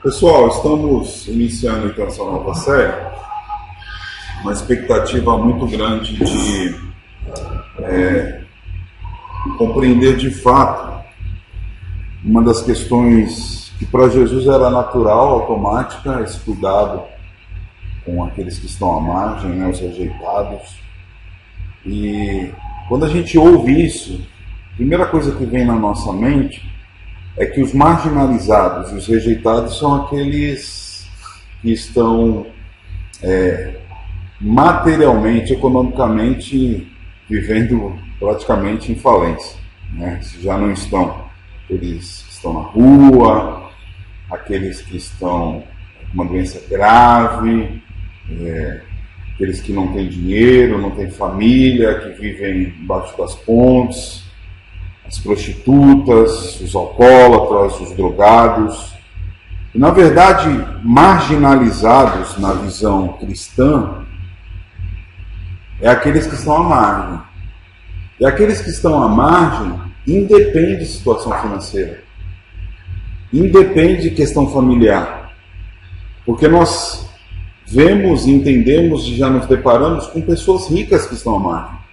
Pessoal, estamos iniciando então essa nova série, uma expectativa muito grande de compreender de fato uma das questões que para Jesus era natural, automática, esse cuidado com aqueles que estão à margem, né, os rejeitados. E quando a gente ouve isso, a primeira coisa que vem na nossa mente é que os marginalizados e os rejeitados são aqueles que estão materialmente, economicamente, vivendo praticamente em falência, né? Se já não estão, aqueles que estão na rua, aqueles que estão com uma doença grave, aqueles que não têm dinheiro, não têm família, que vivem embaixo das pontes, as prostitutas, os alcoólatras, os drogados. E, na verdade, marginalizados na visão cristã é aqueles que estão à margem. E aqueles que estão à margem independe de situação financeira, independe de questão familiar, porque nós vemos, entendemos e já nos deparamos com pessoas ricas que estão à margem.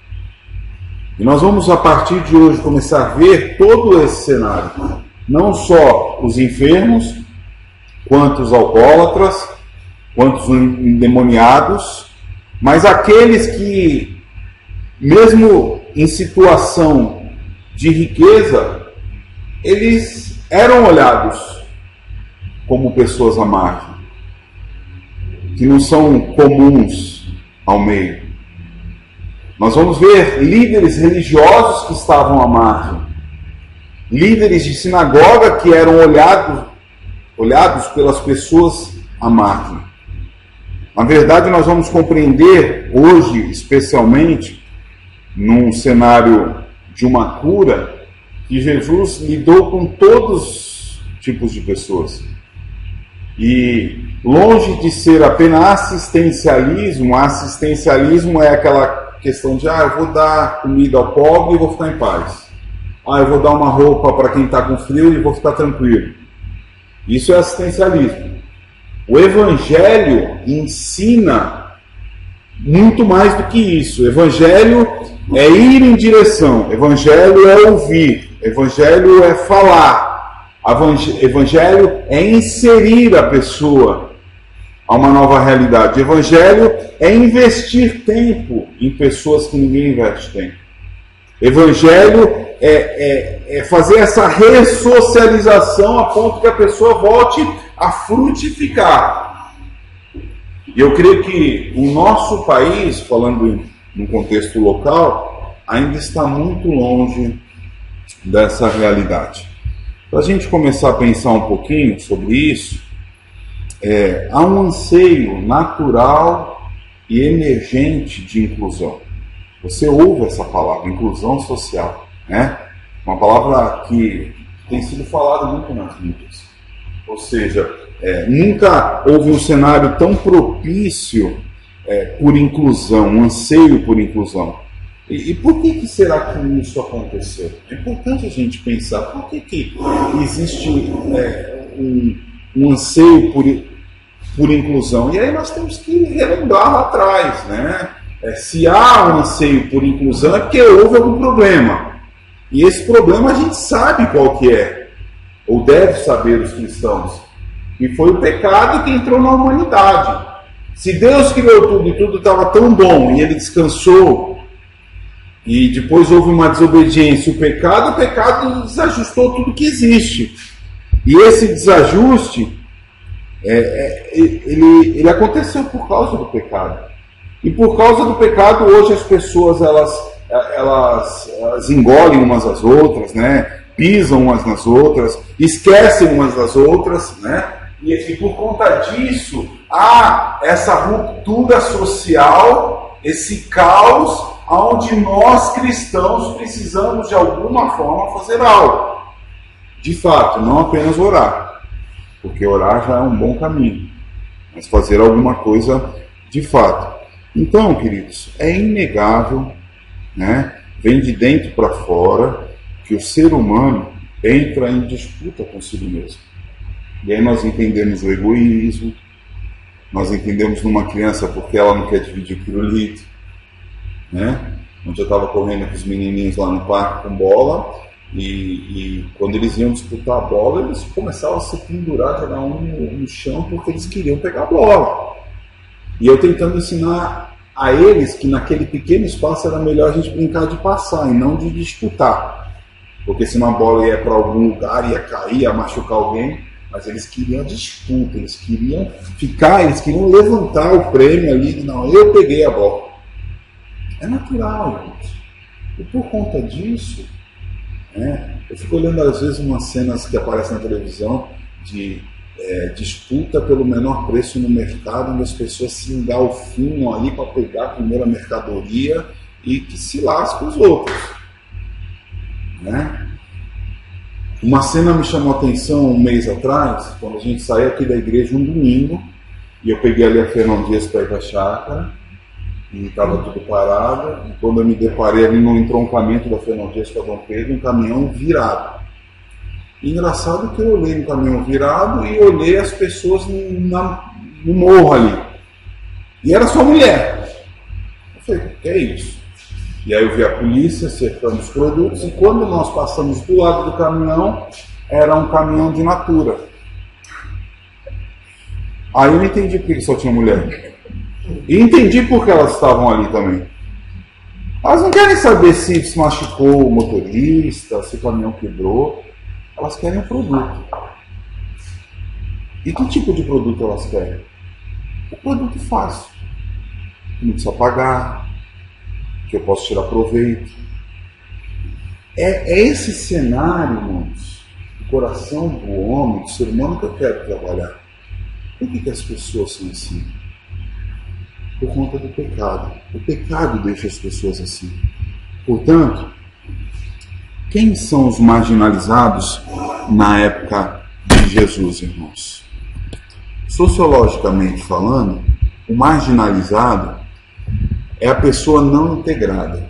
E nós vamos, a partir de hoje, começar a ver todo esse cenário. Não só os enfermos, quanto os alcoólatras, quanto os endemoniados, mas aqueles que, mesmo em situação de riqueza, eles eram olhados como pessoas à margem, que não são comuns ao meio. Nós vamos ver líderes religiosos que estavam à margem, líderes de sinagoga que eram olhados pelas pessoas à margem. Na verdade, nós vamos compreender hoje, especialmente, num cenário de uma cura, que Jesus lidou com todos os tipos de pessoas. E longe de ser apenas assistencialismo é aquela questão de, eu vou dar comida ao pobre e vou ficar em paz. Eu vou dar uma roupa para quem está com frio e vou ficar tranquilo. Isso é assistencialismo. O Evangelho ensina muito mais do que isso. O Evangelho é ir em direção. O Evangelho é ouvir. O Evangelho é falar. O Evangelho é inserir a pessoa a uma nova realidade. O Evangelho é investir tempo em pessoas que ninguém investe tempo. Evangelho é fazer essa ressocialização a ponto que a pessoa volte a frutificar. E eu creio que o nosso país, falando no contexto local, ainda está muito longe dessa realidade. Para a gente começar a pensar um pouquinho sobre isso, há um anseio natural e emergente de inclusão. Você ouve essa palavra, inclusão social, né? Uma palavra que tem sido falada muito nas mídias. Ou seja, nunca houve um cenário tão propício por inclusão, um anseio por inclusão. E por que será que isso aconteceu? É importante a gente pensar por que existe um anseio por inclusão. E aí nós temos que relembrar lá atrás, né? Se há um anseio por inclusão é porque houve algum problema. E esse problema a gente sabe qual que é, ou deve saber os cristãos, que foi o pecado que entrou na humanidade. Se Deus criou tudo e tudo estava tão bom e ele descansou, e depois houve uma desobediência, o pecado desajustou tudo que existe. E esse desajuste ele aconteceu por causa do pecado. E por causa do pecado, hoje as pessoas elas engolem umas às outras, né? Pisam umas nas outras, esquecem umas das outras, né? E por conta disso, há essa ruptura social, esse caos, onde nós cristãos precisamos de alguma forma fazer algo. De fato, não apenas orar, porque orar já é um bom caminho, mas fazer alguma coisa de fato. Então, queridos, é inegável, né? Vem de dentro para fora, que o ser humano entra em disputa consigo mesmo. E aí nós entendemos o egoísmo, nós entendemos numa criança porque ela não quer dividir o pirulito, né? Onde eu estava correndo com os menininhos lá no parque com bola, e quando eles iam disputar a bola, eles começavam a se pendurar, jogar um no chão, porque eles queriam pegar a bola. E eu tentando ensinar a eles que naquele pequeno espaço era melhor a gente brincar de passar e não de disputar. Porque senão a bola ia para algum lugar, ia cair, ia machucar alguém. Mas eles queriam a disputa, eles queriam ficar, eles queriam levantar o prêmio ali. Não, eu peguei a bola. É natural, gente. E por conta disso, eu fico olhando às vezes umas cenas que aparecem na televisão de disputa pelo menor preço no mercado, onde as pessoas se engalfinham ali para pegar a primeira mercadoria e que se lascam os outros. Né? Uma cena me chamou a atenção um mês atrás, quando a gente saiu aqui da igreja um domingo, e eu peguei ali a Fernão Dias para ir para a chácara, e estava tudo parado, e quando eu me deparei ali no entroncamento da Fernão Dias para Dom Pedro, um caminhão virado. Engraçado que eu olhei no caminhão virado e olhei as pessoas no morro ali. E era só mulher. Eu falei, o que é isso? E aí eu vi a polícia cercando os produtos, e quando nós passamos do lado do caminhão, era um caminhão de Natura. Aí eu entendi por que só tinha mulher. E entendi por que elas estavam ali também. Elas não querem saber se machucou o motorista, se o caminhão quebrou. Elas querem um produto. E que tipo de produto elas querem? O produto fácil, que não precisa pagar, que eu posso tirar proveito. É esse cenário, irmãos, do coração do homem, do ser humano, que eu quero trabalhar. Por que as pessoas são assim? Por conta do pecado. O pecado deixa as pessoas assim. Portanto, quem são os marginalizados na época de Jesus, irmãos? Sociologicamente falando, o marginalizado é a pessoa não integrada.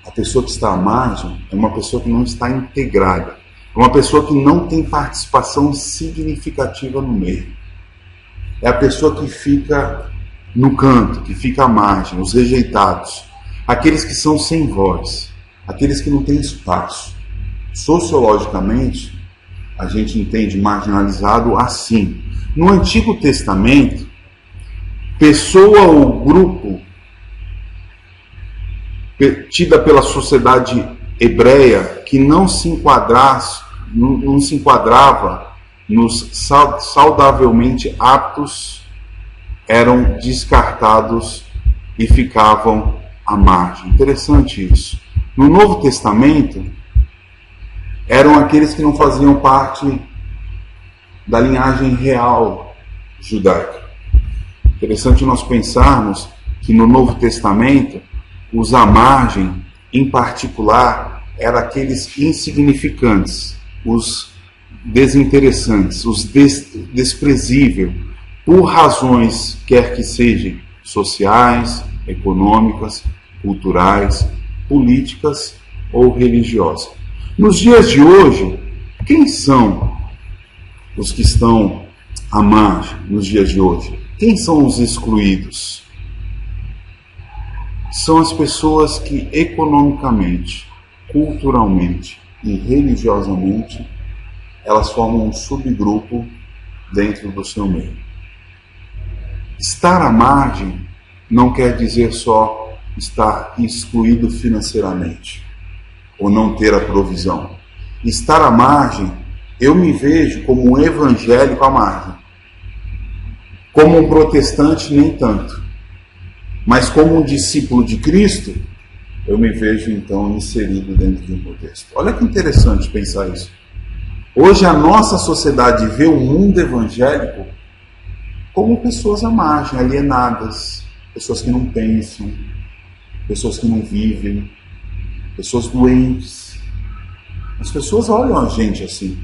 A pessoa que está à margem é uma pessoa que não está integrada. É uma pessoa que não tem participação significativa no meio. É a pessoa que fica no canto, que fica à margem, os rejeitados. Aqueles que são sem voz. Aqueles que não têm espaço. Sociologicamente, a gente entende marginalizado assim. No Antigo Testamento, pessoa ou grupo tida pela sociedade hebreia que não se enquadrava nos saudavelmente aptos eram descartados e ficavam à margem. Interessante isso. No Novo Testamento, eram aqueles que não faziam parte da linhagem real judaica. Interessante nós pensarmos que no Novo Testamento, os à margem, em particular, eram aqueles insignificantes, os desinteressantes, os desprezíveis, por razões, quer que sejam sociais, econômicas, culturais, políticas ou religiosas. Nos dias de hoje, quem são os que estão à margem nos dias de hoje? Quem são os excluídos? São as pessoas que economicamente, culturalmente e religiosamente, elas formam um subgrupo dentro do seu meio. Estar à margem não quer dizer só estar excluído financeiramente ou não ter a provisão. Estar à margem, eu me vejo como um evangélico à margem. Como um protestante, nem tanto. Mas como um discípulo de Cristo, eu me vejo então inserido dentro de um contexto. Olha que interessante pensar isso. Hoje a nossa sociedade vê o mundo evangélico como pessoas à margem, alienadas, pessoas que não pensam, pessoas que não vivem, pessoas doentes. As pessoas olham a gente assim.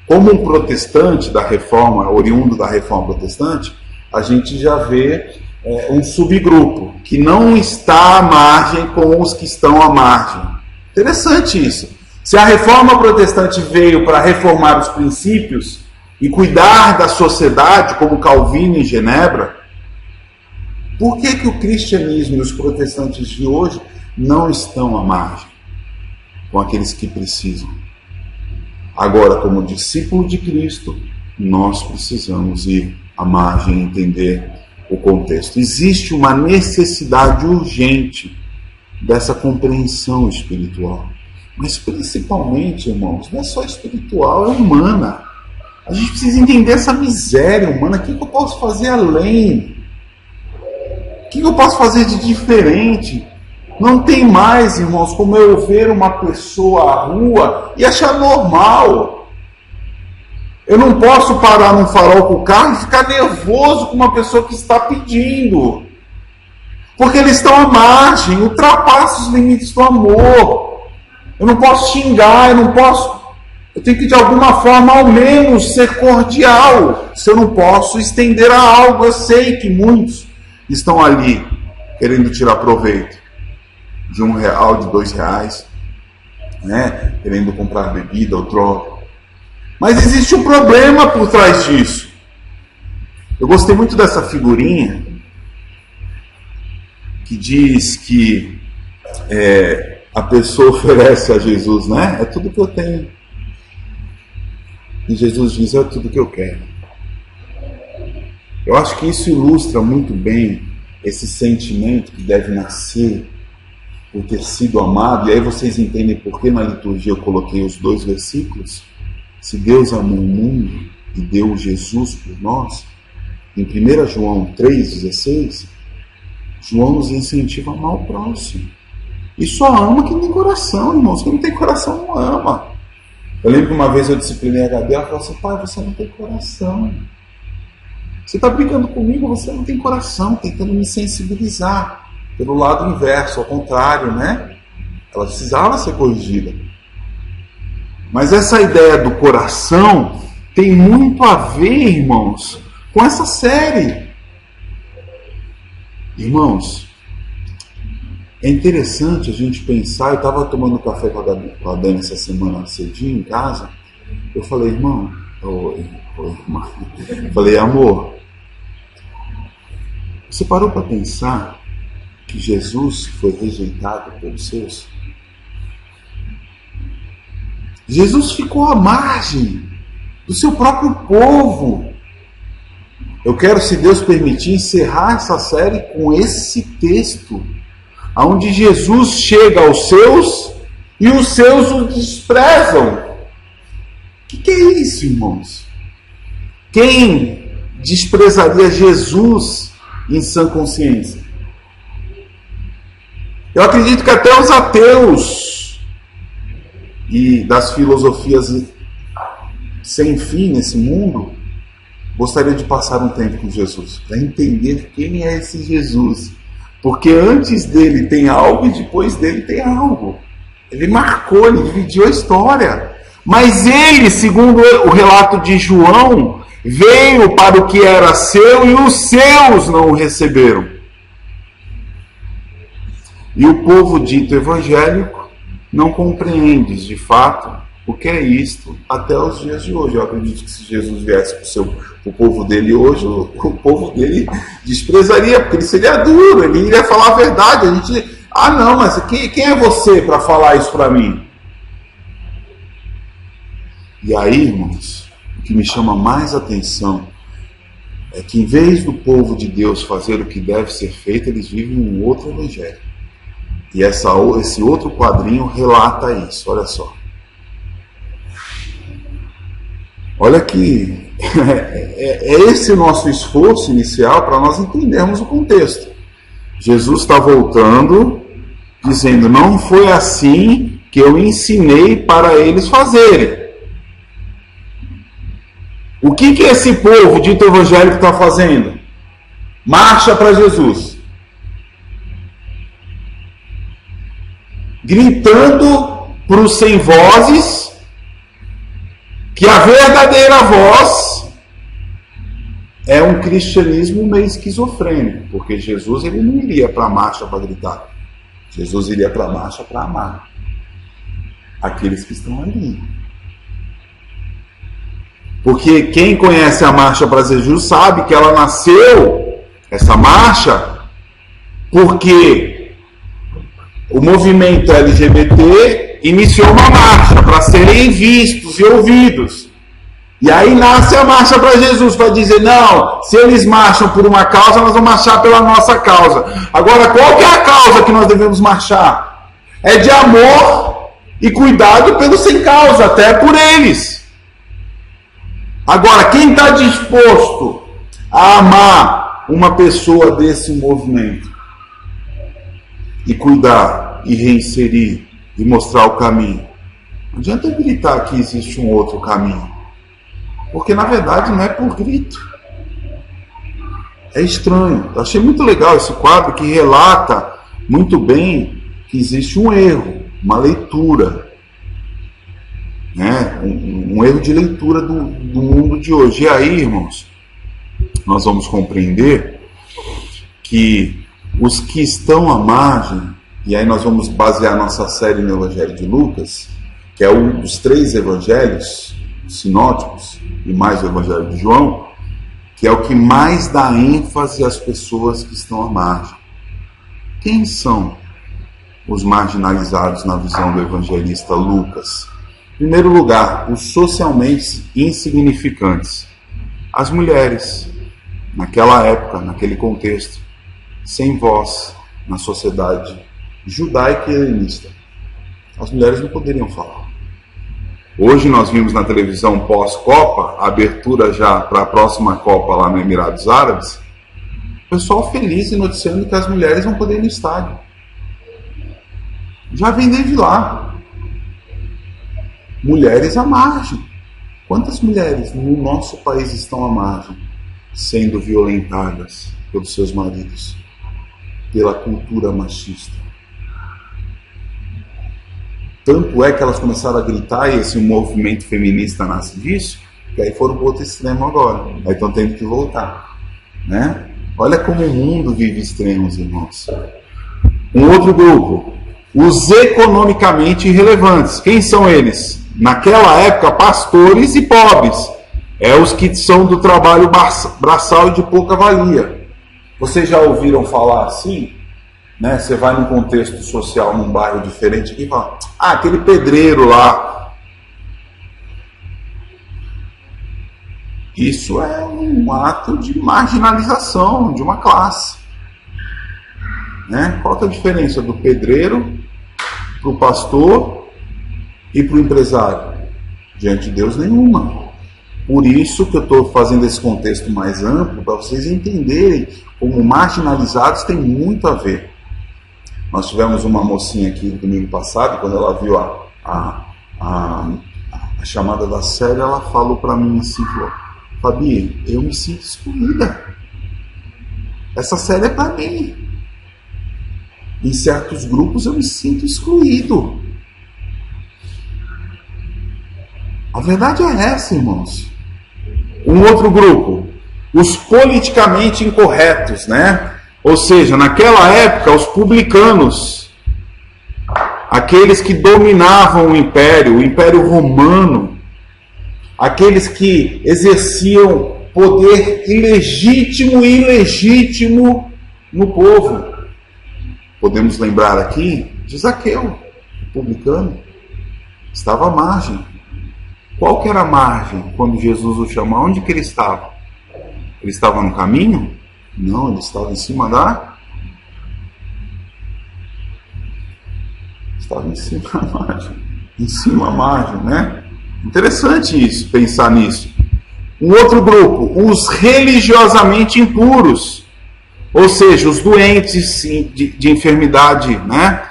Como um protestante da reforma, oriundo da reforma protestante, a gente já vê um subgrupo que não está à margem com os que estão à margem. Interessante isso. Se a reforma protestante veio para reformar os princípios e cuidar da sociedade, como Calvino em Genebra, por que o cristianismo e os protestantes de hoje não estão à margem com aqueles que precisam? Agora, como discípulo de Cristo, nós precisamos ir à margem e entender o contexto. Existe uma necessidade urgente dessa compreensão espiritual. Mas principalmente, irmãos, não é só espiritual, é humana. A gente precisa entender essa miséria humana. O que eu posso fazer além? O que eu posso fazer de diferente? Não tem mais, irmãos, como eu ver uma pessoa à rua e achar normal. Eu não posso parar num farol com o carro e ficar nervoso com uma pessoa que está pedindo. Porque eles estão à margem, ultrapassam os limites do amor. Eu não posso xingar, eu tenho que de alguma forma ao menos ser cordial. Se eu não posso estender a algo, eu sei que muitos estão ali querendo tirar proveito de R$1, de R$2, né? Querendo comprar bebida ou droga. Mas existe um problema por trás disso. Eu gostei muito dessa figurinha que diz que a pessoa oferece a Jesus, né? É tudo que eu tenho. E Jesus diz, é tudo que eu quero. Eu acho que isso ilustra muito bem esse sentimento que deve nascer por ter sido amado. E aí vocês entendem por que na liturgia eu coloquei os 2 versículos. Se Deus amou o mundo e deu Jesus por nós, em 1 João 3,16, João nos incentiva a amar o próximo. E só ama quem tem coração, irmãos. Quem não tem coração não ama. Eu lembro que uma vez eu disciplinei a Gabi, ela falou assim, pai, você não tem coração. Você está brigando comigo, você não tem coração, tentando me sensibilizar. Pelo lado inverso, ao contrário, né? Ela precisava ser corrigida. Mas essa ideia do coração tem muito a ver, irmãos, com essa série. Irmãos, é interessante a gente pensar. Eu estava tomando café com a Dani essa semana cedinho em casa. Eu falei, irmão, irmã. Eu falei, amor, você parou para pensar que Jesus foi rejeitado pelos seus? Jesus ficou à margem do seu próprio povo. Eu quero, se Deus permitir, encerrar essa série com esse texto, onde Jesus chega aos seus e os seus o desprezam. O que é isso, irmãos? Quem desprezaria Jesus em sã consciência? Eu acredito que até os ateus e das filosofias sem fim nesse mundo gostaria de passar um tempo com Jesus, para entender quem é esse Jesus. Porque antes dele tem algo e depois dele tem algo. Ele marcou, ele dividiu a história. Mas ele, segundo o relato de João, veio para o que era seu e os seus não o receberam. E o povo dito evangélico não compreende, de fato, o que é isto até os dias de hoje. Eu acredito que se Jesus viesse para o povo dele hoje, o povo dele desprezaria, porque ele seria duro, ele iria falar a verdade. A gente, não, mas quem é você para falar isso para mim? E aí, irmãos, o que me chama mais atenção é que, em vez do povo de Deus fazer o que deve ser feito, eles vivem um outro evangelho. E esse outro quadrinho relata isso, olha só. Olha que é esse o nosso esforço inicial para nós entendermos o contexto. Jesus está voltando, dizendo, não foi assim que eu ensinei para eles fazerem. O que esse povo dito evangélico está fazendo? Marcha para Jesus. Gritando para os sem vozes que a verdadeira voz é um cristianismo meio esquizofrênico, porque Jesus ele não iria para a marcha para gritar. Jesus iria para a marcha para amar aqueles que estão ali. Porque quem conhece a Marcha para Jesus sabe que ela nasceu, essa marcha, porque o movimento LGBT iniciou uma marcha para serem vistos e ouvidos. E aí nasce a Marcha para Jesus, para dizer, não, se eles marcham por uma causa, nós vamos marchar pela nossa causa. Agora, qual que é a causa que nós devemos marchar? É de amor e cuidado pelos sem causa, até por eles. Agora, quem está disposto a amar uma pessoa desse movimento e cuidar e reinserir e mostrar o caminho? Não adianta gritar que existe um outro caminho, porque na verdade não é por grito. É estranho. Eu achei muito legal esse quadro que relata muito bem que existe um erro, uma leitura, né? Um erro de leitura do mundo de hoje. E aí, irmãos, nós vamos compreender que os que estão à margem, e aí nós vamos basear nossa série no Evangelho de Lucas, que é um dos 3 evangelhos sinóticos, e mais o Evangelho de João, que é o que mais dá ênfase às pessoas que estão à margem. Quem são os marginalizados na visão do evangelista Lucas? Em primeiro lugar, os socialmente insignificantes. As mulheres, naquela época, naquele contexto, sem voz na sociedade judaica e helenista. As mulheres não poderiam falar. Hoje nós vimos na televisão pós-Copa, a abertura já para a próxima Copa lá no Emirados Árabes, o pessoal feliz e noticiando que as mulheres vão poder ir no estádio. Já vem desde lá. Mulheres à margem. Quantas mulheres no nosso país estão à margem, sendo violentadas pelos seus maridos, pela cultura machista? Tanto é que elas começaram a gritar, e esse movimento feminista nasce disso, que aí foram para outro extremo agora. Aí estão tendo que voltar, né? Olha como o mundo vive extremos, irmãos. Um outro grupo, os economicamente irrelevantes. Quem são eles? Naquela época, pastores e pobres. É os que são do trabalho braçal e de pouca valia. Vocês já ouviram falar assim? Né? Você vai num contexto social, num bairro diferente, e fala, aquele pedreiro lá. Isso é um ato de marginalização de uma classe. Né? Qual que é a diferença do pedreiro para o pastor e para o empresário? Diante de Deus, nenhuma. Por isso que eu estou fazendo esse contexto mais amplo, para vocês entenderem como marginalizados tem muito a ver. Nós tivemos uma mocinha aqui no domingo passado, quando ela viu a chamada da série, ela falou para mim assim, Fabi, eu me sinto excluída. Essa série é para mim. Em certos grupos eu me sinto excluído. A verdade é essa, irmãos. Um outro grupo, os politicamente incorretos, né? Ou seja, naquela época, os publicanos, aqueles que dominavam o Império Romano, aqueles que exerciam poder ilegítimo e ilegítimo no povo. Podemos lembrar aqui de Zaqueu, o publicano, estava à margem. Qual que era a margem quando Jesus o chamou? Onde que ele estava? Ele estava no caminho? Não, ele estava em cima da... Estava em cima da margem. Em cima da margem, né? Interessante isso, pensar nisso. Um outro grupo, os religiosamente impuros. Ou seja, os doentes de enfermidade, né?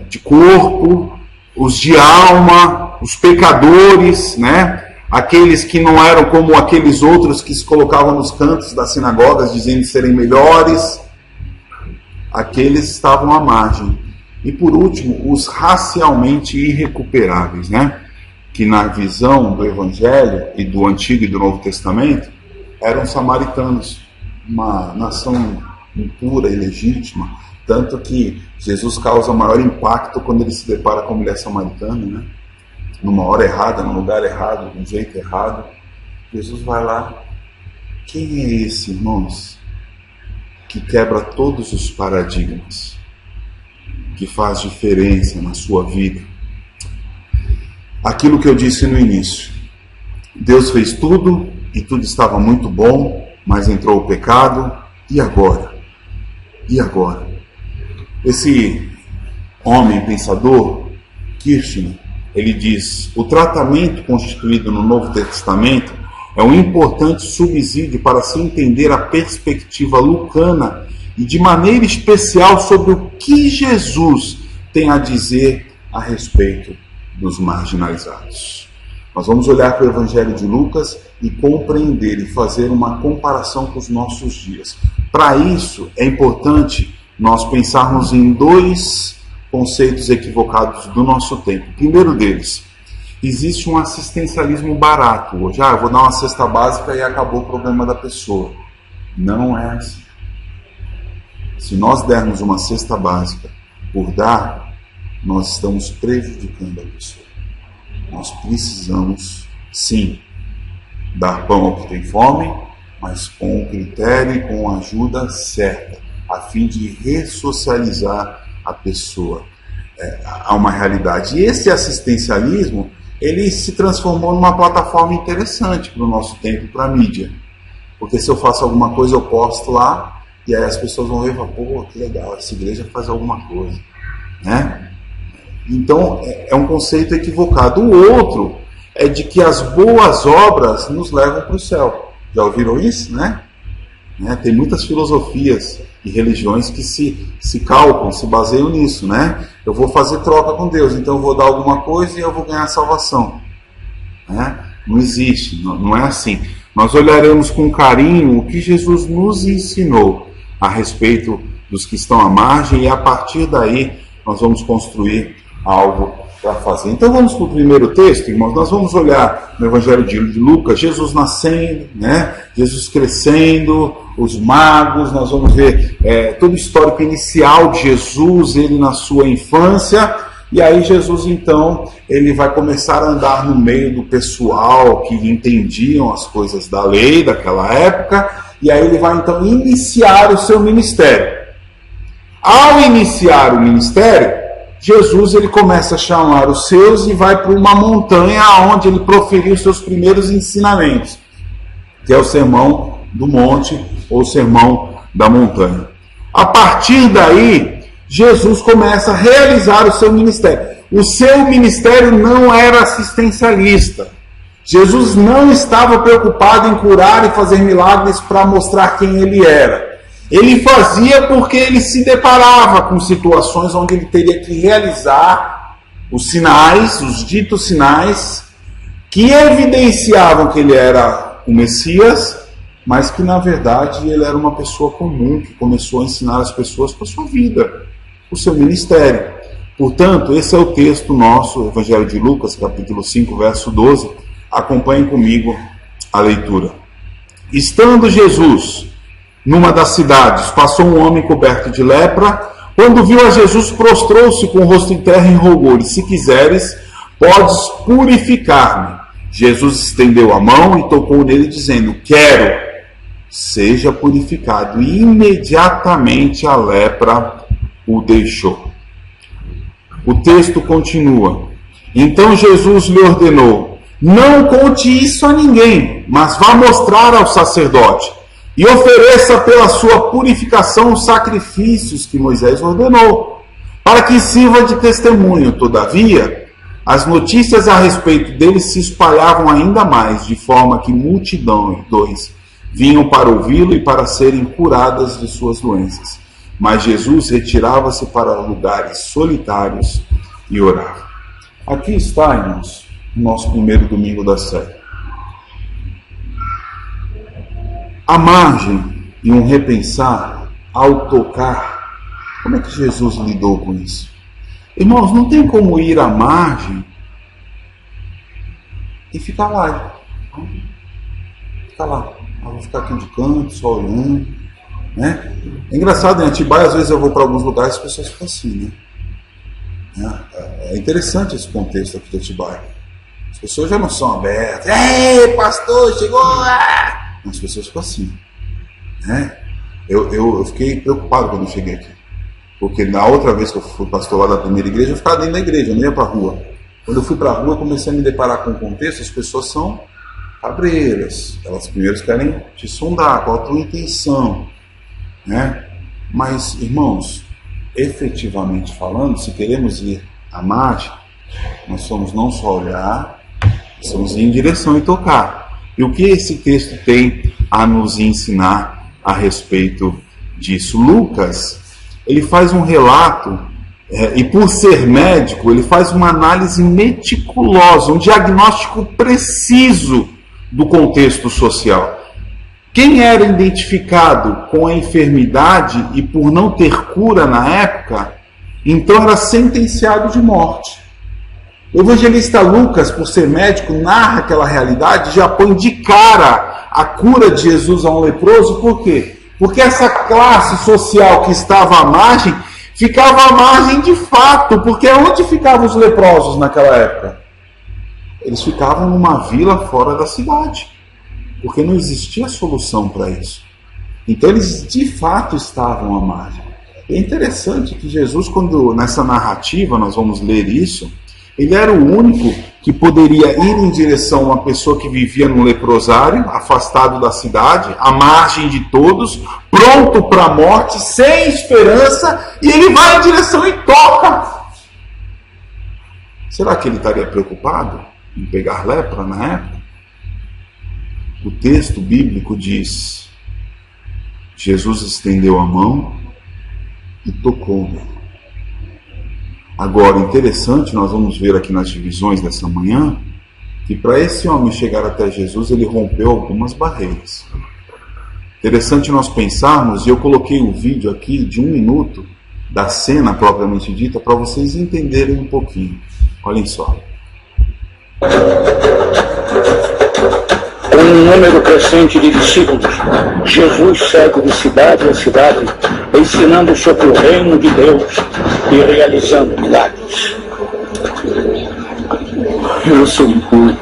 De corpo, os de alma, os pecadores, né? Aqueles que não eram como aqueles outros que se colocavam nos cantos das sinagogas dizendo serem melhores. Aqueles estavam à margem. E por último, os racialmente irrecuperáveis, né? Que na visão do Evangelho e do Antigo e do Novo Testamento eram samaritanos, uma nação impura e legítima, tanto que Jesus causa maior impacto quando ele se depara com a mulher samaritana, né? Numa hora errada, num lugar errado, de um jeito errado. Jesus vai lá. Quem é esse, irmãos, que quebra todos os paradigmas, que faz diferença na sua vida? Aquilo que eu disse no início. Deus fez tudo e tudo estava muito bom, mas entrou o pecado. E agora? E agora? Esse homem pensador, Kirchner, ele diz: o tratamento constituído no Novo Testamento é um importante subsídio para se entender a perspectiva lucana e de maneira especial sobre o que Jesus tem a dizer a respeito dos marginalizados. Nós vamos olhar para o Evangelho de Lucas e compreender e fazer uma comparação com os nossos dias. Para isso, é importante nós pensarmos em dois conceitos equivocados do nosso tempo. O primeiro deles, existe um assistencialismo barato hoje. Eu vou dar uma cesta básica e acabou o problema da pessoa. Não é assim. Se nós dermos uma cesta básica por dar, nós estamos prejudicando a pessoa. Nós precisamos, sim, dar pão ao que tem fome, mas com o critério e com a ajuda certa, a fim de ressocializar a pessoa a uma realidade. E esse assistencialismo, ele se transformou numa plataforma interessante para o nosso tempo, para a mídia. Porque se eu faço alguma coisa, eu posto lá, e aí as pessoas vão ver e falar: pô, que legal, essa igreja faz alguma coisa, né? Então, é um conceito equivocado. O outro é de que as boas obras nos levam para o céu. Já ouviram isso, né? Tem muitas filosofias e religiões que se calcam, se baseiam nisso, né? Eu vou fazer troca com Deus, então eu vou dar alguma coisa e eu vou ganhar a salvação. Não existe, não é assim. Nós olharemos com carinho o que Jesus nos ensinou a respeito dos que estão à margem e a partir daí nós vamos construir algo para fazer. Então vamos para o primeiro texto, irmãos. Nós vamos olhar no Evangelho de Lucas, Jesus nascendo, né? Jesus crescendo, os magos, nós vamos ver todo o histórico inicial de Jesus, ele na sua infância, e aí Jesus então, ele vai começar a andar no meio do pessoal que entendiam as coisas da lei daquela época, e aí ele vai então iniciar o seu ministério. Ao iniciar o ministério, Jesus ele começa a chamar os seus e vai para uma montanha onde ele proferiu os seus primeiros ensinamentos, que é o Sermão do Monte ou o Sermão da Montanha. A partir daí, Jesus começa a realizar o seu ministério. O seu ministério não era assistencialista. Jesus não estava preocupado em curar e fazer milagres para mostrar quem ele era. Ele fazia porque ele se deparava com situações onde ele teria que realizar os sinais, os ditos sinais, que evidenciavam que ele era o Messias, mas que na verdade ele era uma pessoa comum, que começou a ensinar as pessoas com a sua vida, o seu ministério. Portanto, esse é o texto nosso, Evangelho de Lucas, capítulo 5, verso 12. Acompanhem comigo a leitura. Estando Jesus numa das cidades, passou um homem coberto de lepra. Quando viu a Jesus, prostrou-se com o rosto em terra e rogou-lhe: se quiseres, podes purificar-me. Jesus estendeu a mão e tocou nele, dizendo: quero, seja purificado. E imediatamente a lepra o deixou. O texto continua. Então Jesus lhe ordenou: não conte isso a ninguém, mas vá mostrar ao sacerdote e ofereça pela sua purificação os sacrifícios que Moisés ordenou, para que sirva de testemunho. Todavia, as notícias a respeito dele se espalhavam ainda mais, de forma que multidões vinham para ouvi-lo e para serem curadas de suas doenças. Mas Jesus retirava-se para lugares solitários e orava. Aqui está, irmãos, o nosso primeiro domingo da série. A margem e um repensar ao tocar. Como é que Jesus lidou com isso? Irmãos, não tem como ir à margem e ficar lá. Ficar lá. Eu vou ficar aqui de canto, só olhando. Né? É engraçado, em Atibaia, às vezes eu vou para alguns lugares e as pessoas ficam assim. Né? É interessante esse contexto aqui de Atibaia. As pessoas já não são abertas. Ei, pastor, chegou! As pessoas ficam assim, né? Eu fiquei preocupado quando eu cheguei aqui. Porque na outra vez que eu fui pastor lá da primeira igreja, eu ficava dentro da igreja, eu não ia para a rua. Quando eu fui para a rua, eu comecei a me deparar com o contexto. As pessoas são cabreiras. Elas primeiro querem te sondar, qual a tua intenção, né? Mas, irmãos, efetivamente falando, se queremos ir à margem, nós somos não só olhar, somos ir em direção e tocar. E o que esse texto tem a nos ensinar a respeito disso? Lucas, ele faz um relato, e por ser médico, ele faz uma análise meticulosa, um diagnóstico preciso do contexto social. Quem era identificado com a enfermidade e por não ter cura na época, então era sentenciado de morte. O evangelista Lucas, por ser médico, narra aquela realidade, já põe de cara a cura de Jesus a um leproso. Por quê? Porque essa classe social que estava à margem, ficava à margem de fato. Porque onde ficavam os leprosos naquela época? Eles ficavam numa vila fora da cidade, porque não existia solução para isso. Então eles de fato estavam à margem. É interessante que Jesus, quando nessa narrativa nós vamos ler isso, ele era o único que poderia ir em direção a uma pessoa que vivia num leprosário, afastado da cidade, à margem de todos, pronto para a morte, sem esperança, e ele vai em direção e toca. Será que ele estaria preocupado em pegar lepra na época? O texto bíblico diz: Jesus estendeu a mão e tocou-me. Agora, interessante, nós vamos ver aqui nas divisões dessa manhã, que para esse homem chegar até Jesus, ele rompeu algumas barreiras. Interessante nós pensarmos, e eu coloquei um vídeo aqui de 1 minuto, da cena propriamente dita, para vocês entenderem um pouquinho. Olhem só. Com um número crescente de discípulos, Jesus segue de cidade em cidade, ensinando sobre o reino de Deus e realizando milagres. Eu sou impuro.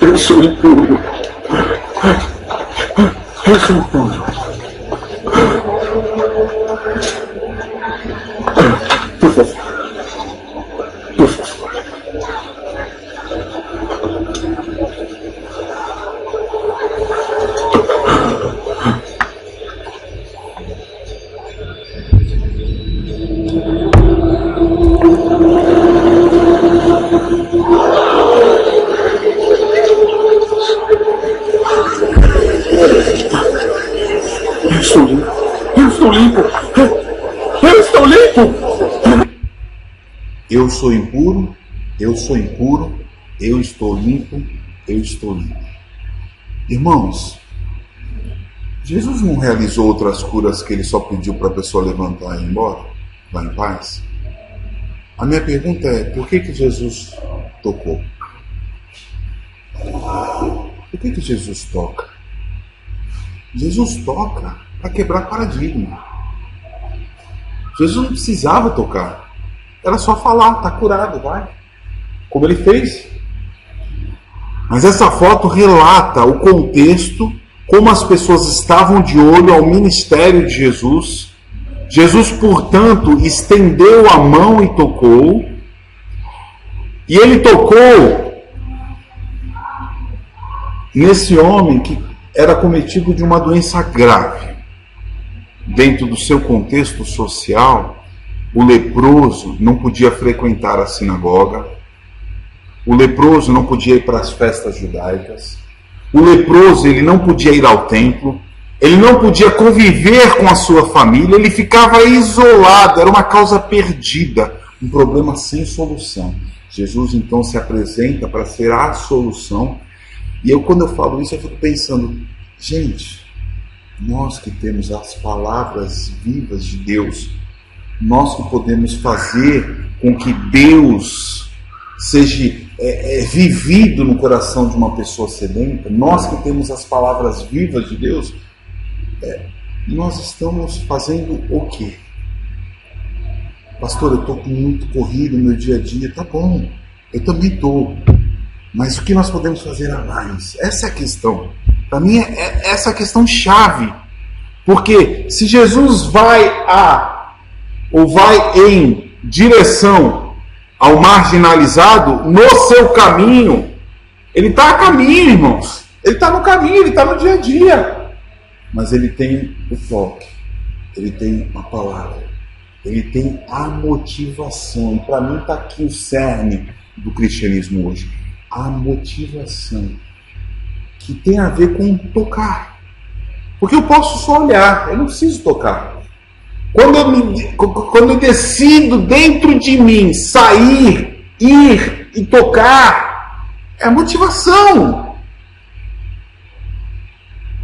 Eu sou impuro. Eu sou impuro. Por favor. Por favor. Eu sou impuro, eu sou impuro, eu estou limpo, eu estou limpo. Irmãos, Jesus não realizou outras curas que ele só pediu para a pessoa levantar e ir embora? Vá em paz? A minha pergunta é, por que Jesus tocou? Por que Jesus toca? Jesus toca para quebrar paradigma. Jesus não precisava tocar. Era só falar, está curado, vai. Como ele fez. Mas essa foto relata o contexto, como as pessoas estavam de olho ao ministério de Jesus. Jesus, portanto, estendeu a mão e tocou. E ele tocou nesse homem que era cometido de uma doença grave. Dentro do seu contexto social, o leproso não podia frequentar a sinagoga, o leproso não podia ir para as festas judaicas, o leproso ele não podia ir ao templo, ele não podia conviver com a sua família, ele ficava isolado, era uma causa perdida, um problema sem solução. Jesus então se apresenta para ser a solução, e quando eu falo isso eu fico pensando, gente, nós que temos as palavras vivas de Deus, nós que podemos fazer com que Deus seja vivido no coração de uma pessoa sedenta, nós que temos as palavras vivas de Deus, nós estamos fazendo o quê? Pastor, eu estou muito corrido no meu dia a dia. Tá bom, Eu também estou. Mas o que nós podemos fazer a mais? Essa é a questão. Para mim, essa é a questão chave. Porque se Jesus vai em direção ao marginalizado, no seu caminho, ele está a caminho, irmãos. Ele está no caminho, ele está no dia a dia. Mas ele tem o toque, ele tem a palavra, ele tem a motivação. E para mim está aqui o cerne do cristianismo hoje. A motivação, que tem a ver com tocar. Porque eu posso só olhar, eu não preciso tocar. Quando eu decido dentro de mim sair, ir e tocar, é a motivação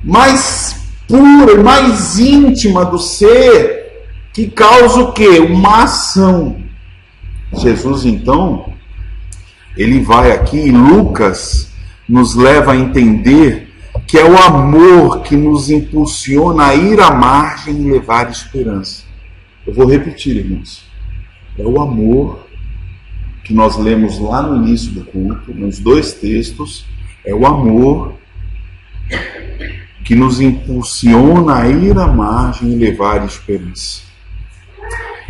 mais pura, mais íntima do ser, que causa o quê? Uma ação. Jesus, então, ele vai aqui, e Lucas nos leva a entender que é o amor que nos impulsiona a ir à margem e levar esperança. Eu vou repetir, irmãos. É o amor que nós lemos lá no início do culto, nos 2 textos. É o amor que nos impulsiona a ir à margem e levar esperança.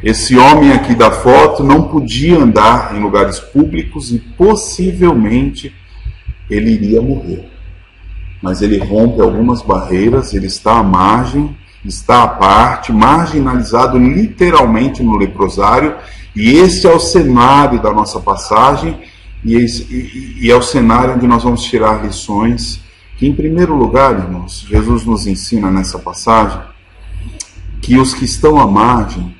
Esse homem aqui da foto não podia andar em lugares públicos e possivelmente ele iria morrer. Mas ele rompe algumas barreiras, ele está à margem, está à parte, marginalizado literalmente no leprosário, e esse é o cenário da nossa passagem, e é o cenário onde nós vamos tirar lições, que em primeiro lugar, irmãos, Jesus nos ensina nessa passagem, que os que estão à margem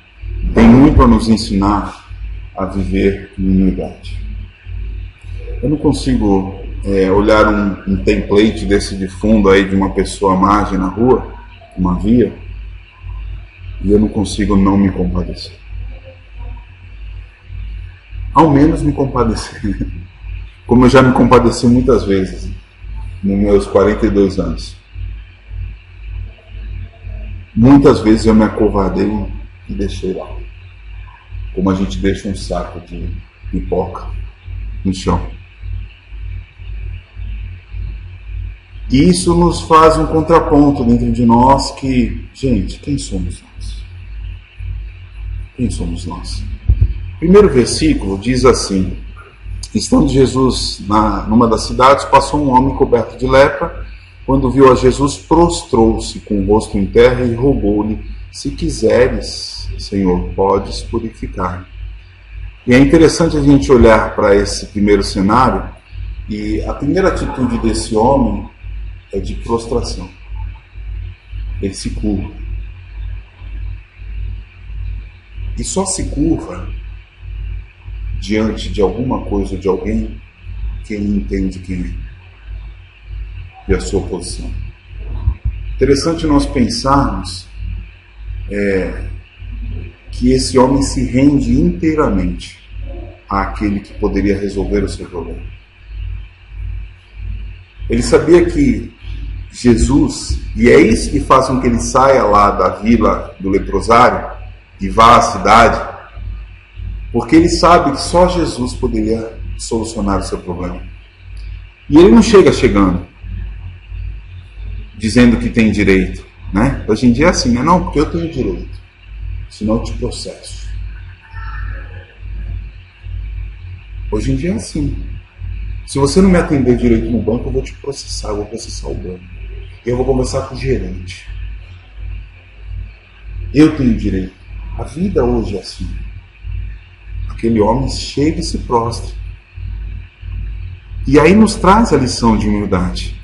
têm muito a nos ensinar a viver em humildade. Eu não consigo olhar um template desse de fundo aí de uma pessoa à margem na rua, uma via, e eu não consigo não me compadecer. Ao menos me compadecer. Como eu já me compadeci muitas vezes, nos meus 42 anos. Muitas vezes eu me acovardei e deixei lá. Como a gente deixa um saco de pipoca no chão. E isso nos faz um contraponto dentro de nós que, gente, quem somos nós? Quem somos nós? O primeiro versículo diz assim: estando Jesus numa das cidades, passou um homem coberto de lepra. Quando viu a Jesus, prostrou-se com o rosto em terra e rogou-lhe: se quiseres, Senhor, podes purificar. E é interessante a gente olhar para esse primeiro cenário, e a primeira atitude desse homem é de prostração. Ele se curva. E só se curva diante de alguma coisa ou de alguém quem entende quem é e a sua posição. Interessante nós pensarmos que esse homem se rende inteiramente àquele que poderia resolver o seu problema. Ele sabia que Jesus, e é isso que faz com que ele saia lá da vila do leprosário e vá à cidade, porque ele sabe que só Jesus poderia solucionar o seu problema. E ele não chegando dizendo que tem direito, né? Hoje em dia é assim, não, porque eu tenho direito, senão eu te processo. Hoje em dia é assim. Se você não me atender direito no banco, eu vou te processar, eu vou processar o banco. Eu vou conversar com o gerente. Eu tenho direito. A vida hoje é assim. Aquele homem chega e se prostra. E aí nos traz a lição de humildade.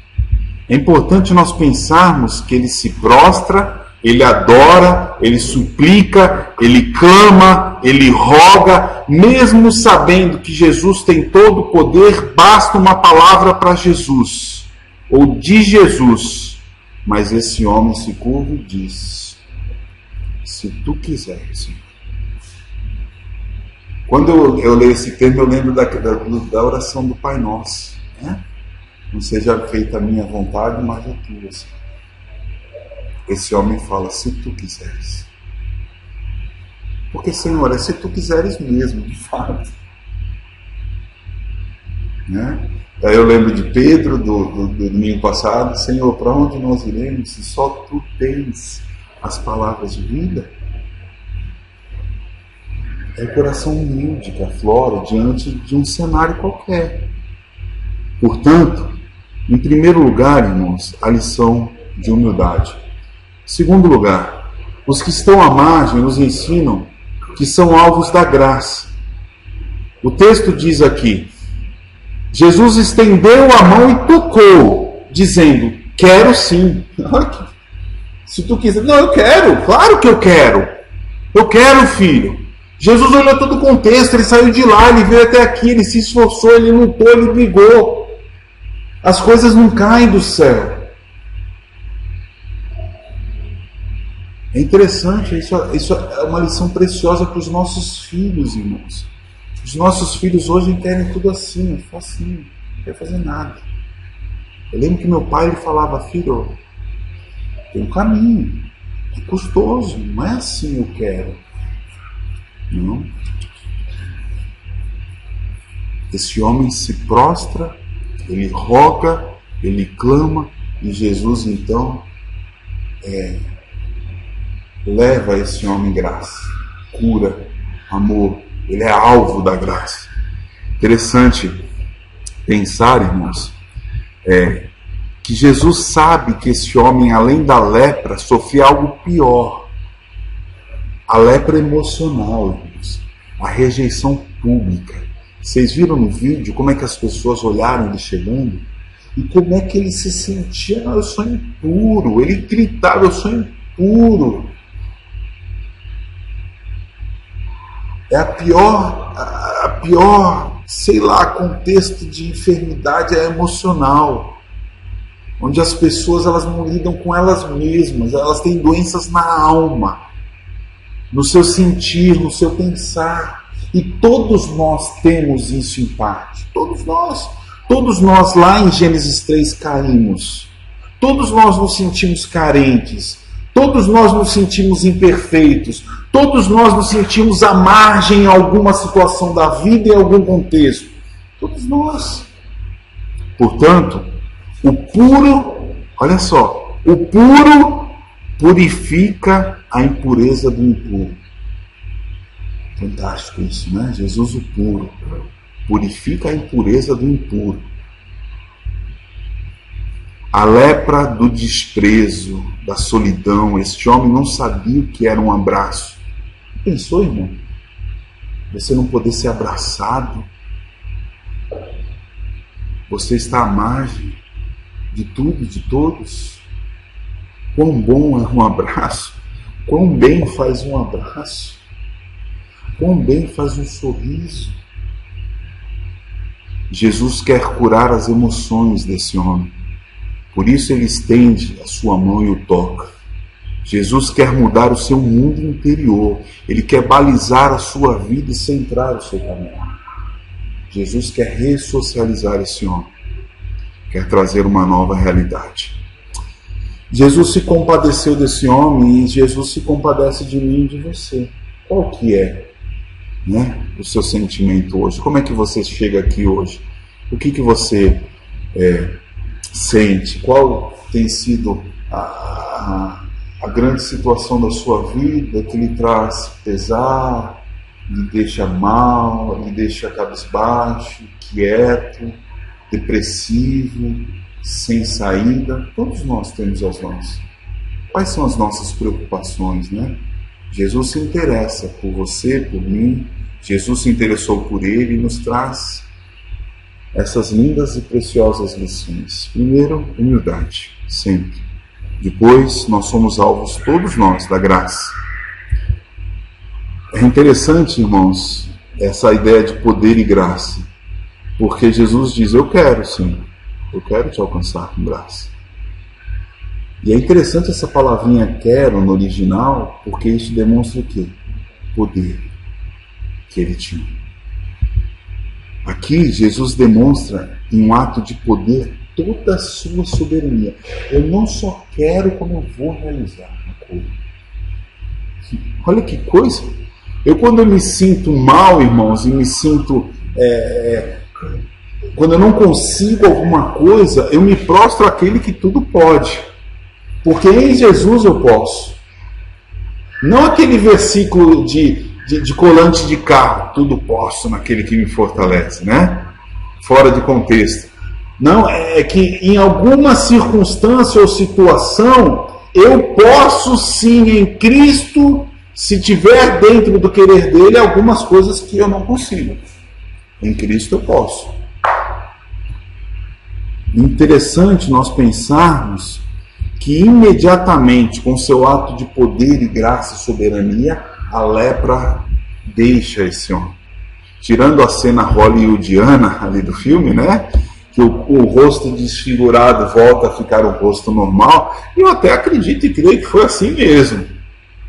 É importante nós pensarmos que ele se prostra, ele adora, ele suplica, ele clama, ele roga, mesmo sabendo que Jesus tem todo o poder, basta uma palavra para Jesus, ou de Jesus. Mas esse homem se curva e diz: se tu quiseres. Quando eu leio esse termo, eu lembro da oração do Pai Nosso, né? Não seja feita a minha vontade, mas a tua. Esse homem fala: se tu quiseres. Porque, Senhor, é se tu quiseres mesmo, de fato. né? Aí eu lembro de Pedro, do domingo passado: Senhor, para onde nós iremos se só Tu tens as palavras de vida? É o coração humilde que aflora diante de um cenário qualquer. Portanto, em primeiro lugar, irmãos, a lição de humildade. Em segundo lugar, os que estão à margem nos ensinam que são alvos da graça. O texto diz aqui: Jesus estendeu a mão e tocou, dizendo: quero sim. Se tu quiser, não, eu quero, claro que eu quero, filho. Jesus olhou todo o contexto, ele saiu de lá, ele veio até aqui, ele se esforçou, ele lutou, ele brigou. As coisas não caem do céu. É interessante, isso é uma lição preciosa para os nossos filhos, irmãos. Os nossos filhos hoje querem tudo assim, facinho, não quer fazer nada. Eu lembro que meu pai ele falava: filho, tem um caminho, é custoso, não é assim eu quero. Não. Esse homem se prostra, ele roga, ele clama, e Jesus então leva esse homem graça, cura, amor. Ele é alvo da graça. Interessante pensar, irmãos, que Jesus sabe que esse homem, além da lepra, sofria algo pior. A lepra emocional, irmãos. A rejeição pública. Vocês viram no vídeo como é que as pessoas olharam ele chegando? E como é que ele se sentia? Eu sou impuro. Ele gritava: eu sou impuro. É a pior, sei lá, contexto de enfermidade é emocional. Onde as pessoas elas não lidam com elas mesmas, elas têm doenças na alma, no seu sentir, no seu pensar. E todos nós temos isso em parte. Todos nós lá em Gênesis 3 caímos. Todos nós nos sentimos carentes. Todos nós nos sentimos imperfeitos. Todos nós nos sentimos à margem em alguma situação da vida, em algum contexto. Todos nós. Portanto, o puro, olha só, o puro purifica a impureza do impuro. Fantástico isso, né? Jesus, o puro, purifica a impureza do impuro. A lepra do desprezo, da solidão. Este homem não sabia o que era um abraço. Pensou, irmão? Você não poder ser abraçado. Você está à margem de tudo e de todos. Quão bom é um abraço. Quão bem faz um abraço. Quão bem faz um sorriso. Jesus quer curar as emoções desse homem. Por isso ele estende a sua mão e o toca. Jesus quer mudar o seu mundo interior. Ele quer balizar a sua vida e centrar o seu caminho. Jesus quer ressocializar esse homem. Quer trazer uma nova realidade. Jesus se compadeceu desse homem e Jesus se compadece de mim e de você. Qual que é, né, o seu sentimento hoje? Como é que você chega aqui hoje? O que você sente? Qual tem sido a grande situação da sua vida que lhe traz pesar, lhe deixa mal, lhe deixa cabisbaixo, quieto, depressivo, sem saída? Todos nós temos as nossas. Quais são as nossas preocupações, né? Jesus se interessa por você, por mim. Jesus se interessou por ele e nos traz essas lindas e preciosas lições. Primeiro, humildade, sempre. Depois, nós somos alvos, todos nós, da graça. É interessante, irmãos, essa ideia de poder e graça. Porque Jesus diz: eu quero, sim. Eu quero te alcançar com graça. E é interessante essa palavrinha quero no original, porque isso demonstra o quê? Poder que ele tinha. Aqui, Jesus demonstra, em um ato de poder, toda a sua soberania. Eu não só quero, como eu vou realizar a coisa. Olha que coisa! Quando eu me sinto mal, irmãos, e me sinto quando eu não consigo alguma coisa, eu me prostro àquele que tudo pode. Porque em Jesus eu posso. Não aquele versículo de colante de carro, tudo posso naquele que me fortalece, né? Fora de contexto. Não, é que em alguma circunstância ou situação, eu posso sim em Cristo, se tiver dentro do querer dele, algumas coisas que eu não consigo. Em Cristo eu posso. Interessante nós pensarmos que imediatamente, com seu ato de poder e graça e soberania, a lepra deixa esse homem. Tirando a cena hollywoodiana ali do filme, né? Que o rosto desfigurado volta a ficar o rosto normal. Eu até acredito e creio que foi assim mesmo,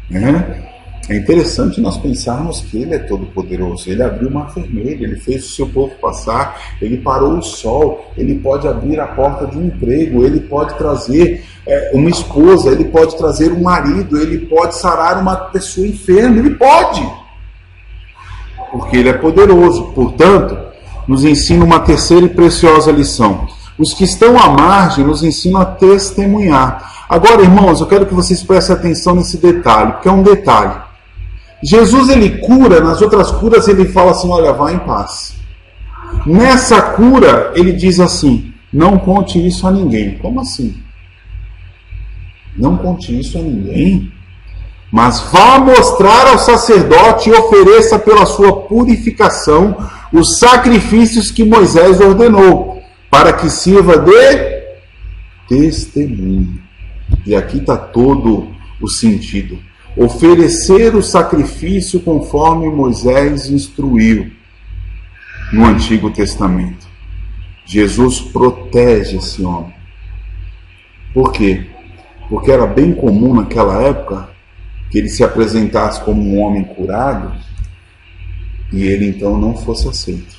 né? É interessante nós pensarmos que ele é todo poderoso. Ele abriu o mar vermelho, ele fez o seu povo passar, ele parou o sol, ele pode abrir a porta de um emprego, ele pode trazer uma esposa, ele pode trazer um marido, ele pode sarar uma pessoa enferma, ele pode, porque ele é poderoso. Portanto, nos ensina uma terceira e preciosa lição. Os que estão à margem nos ensinam a testemunhar. Agora, irmãos, eu quero que vocês prestem atenção nesse detalhe, porque é um detalhe. Jesus, ele cura, nas outras curas ele fala assim, olha, vá em paz. Nessa cura, ele diz assim, não conte isso a ninguém. Como assim? Não conte isso a ninguém? Mas vá mostrar ao sacerdote e ofereça pela sua purificação os sacrifícios que Moisés ordenou, para que sirva de testemunho. E aqui está todo o sentido. Oferecer o sacrifício conforme Moisés instruiu no Antigo Testamento. Jesus protege esse homem. Por quê? Porque era bem comum naquela época que ele se apresentasse como um homem curado e ele então não fosse aceito.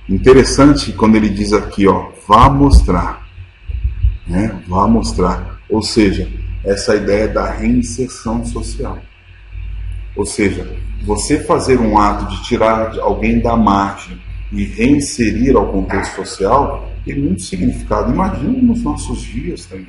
Interessante quando ele diz aqui, ó, vá mostrar, né? Vá mostrar. Ou seja, essa ideia da reinserção social. Ou seja, você fazer um ato de tirar alguém da margem e reinserir ao contexto social tem muito significado. Imagina nos nossos dias também.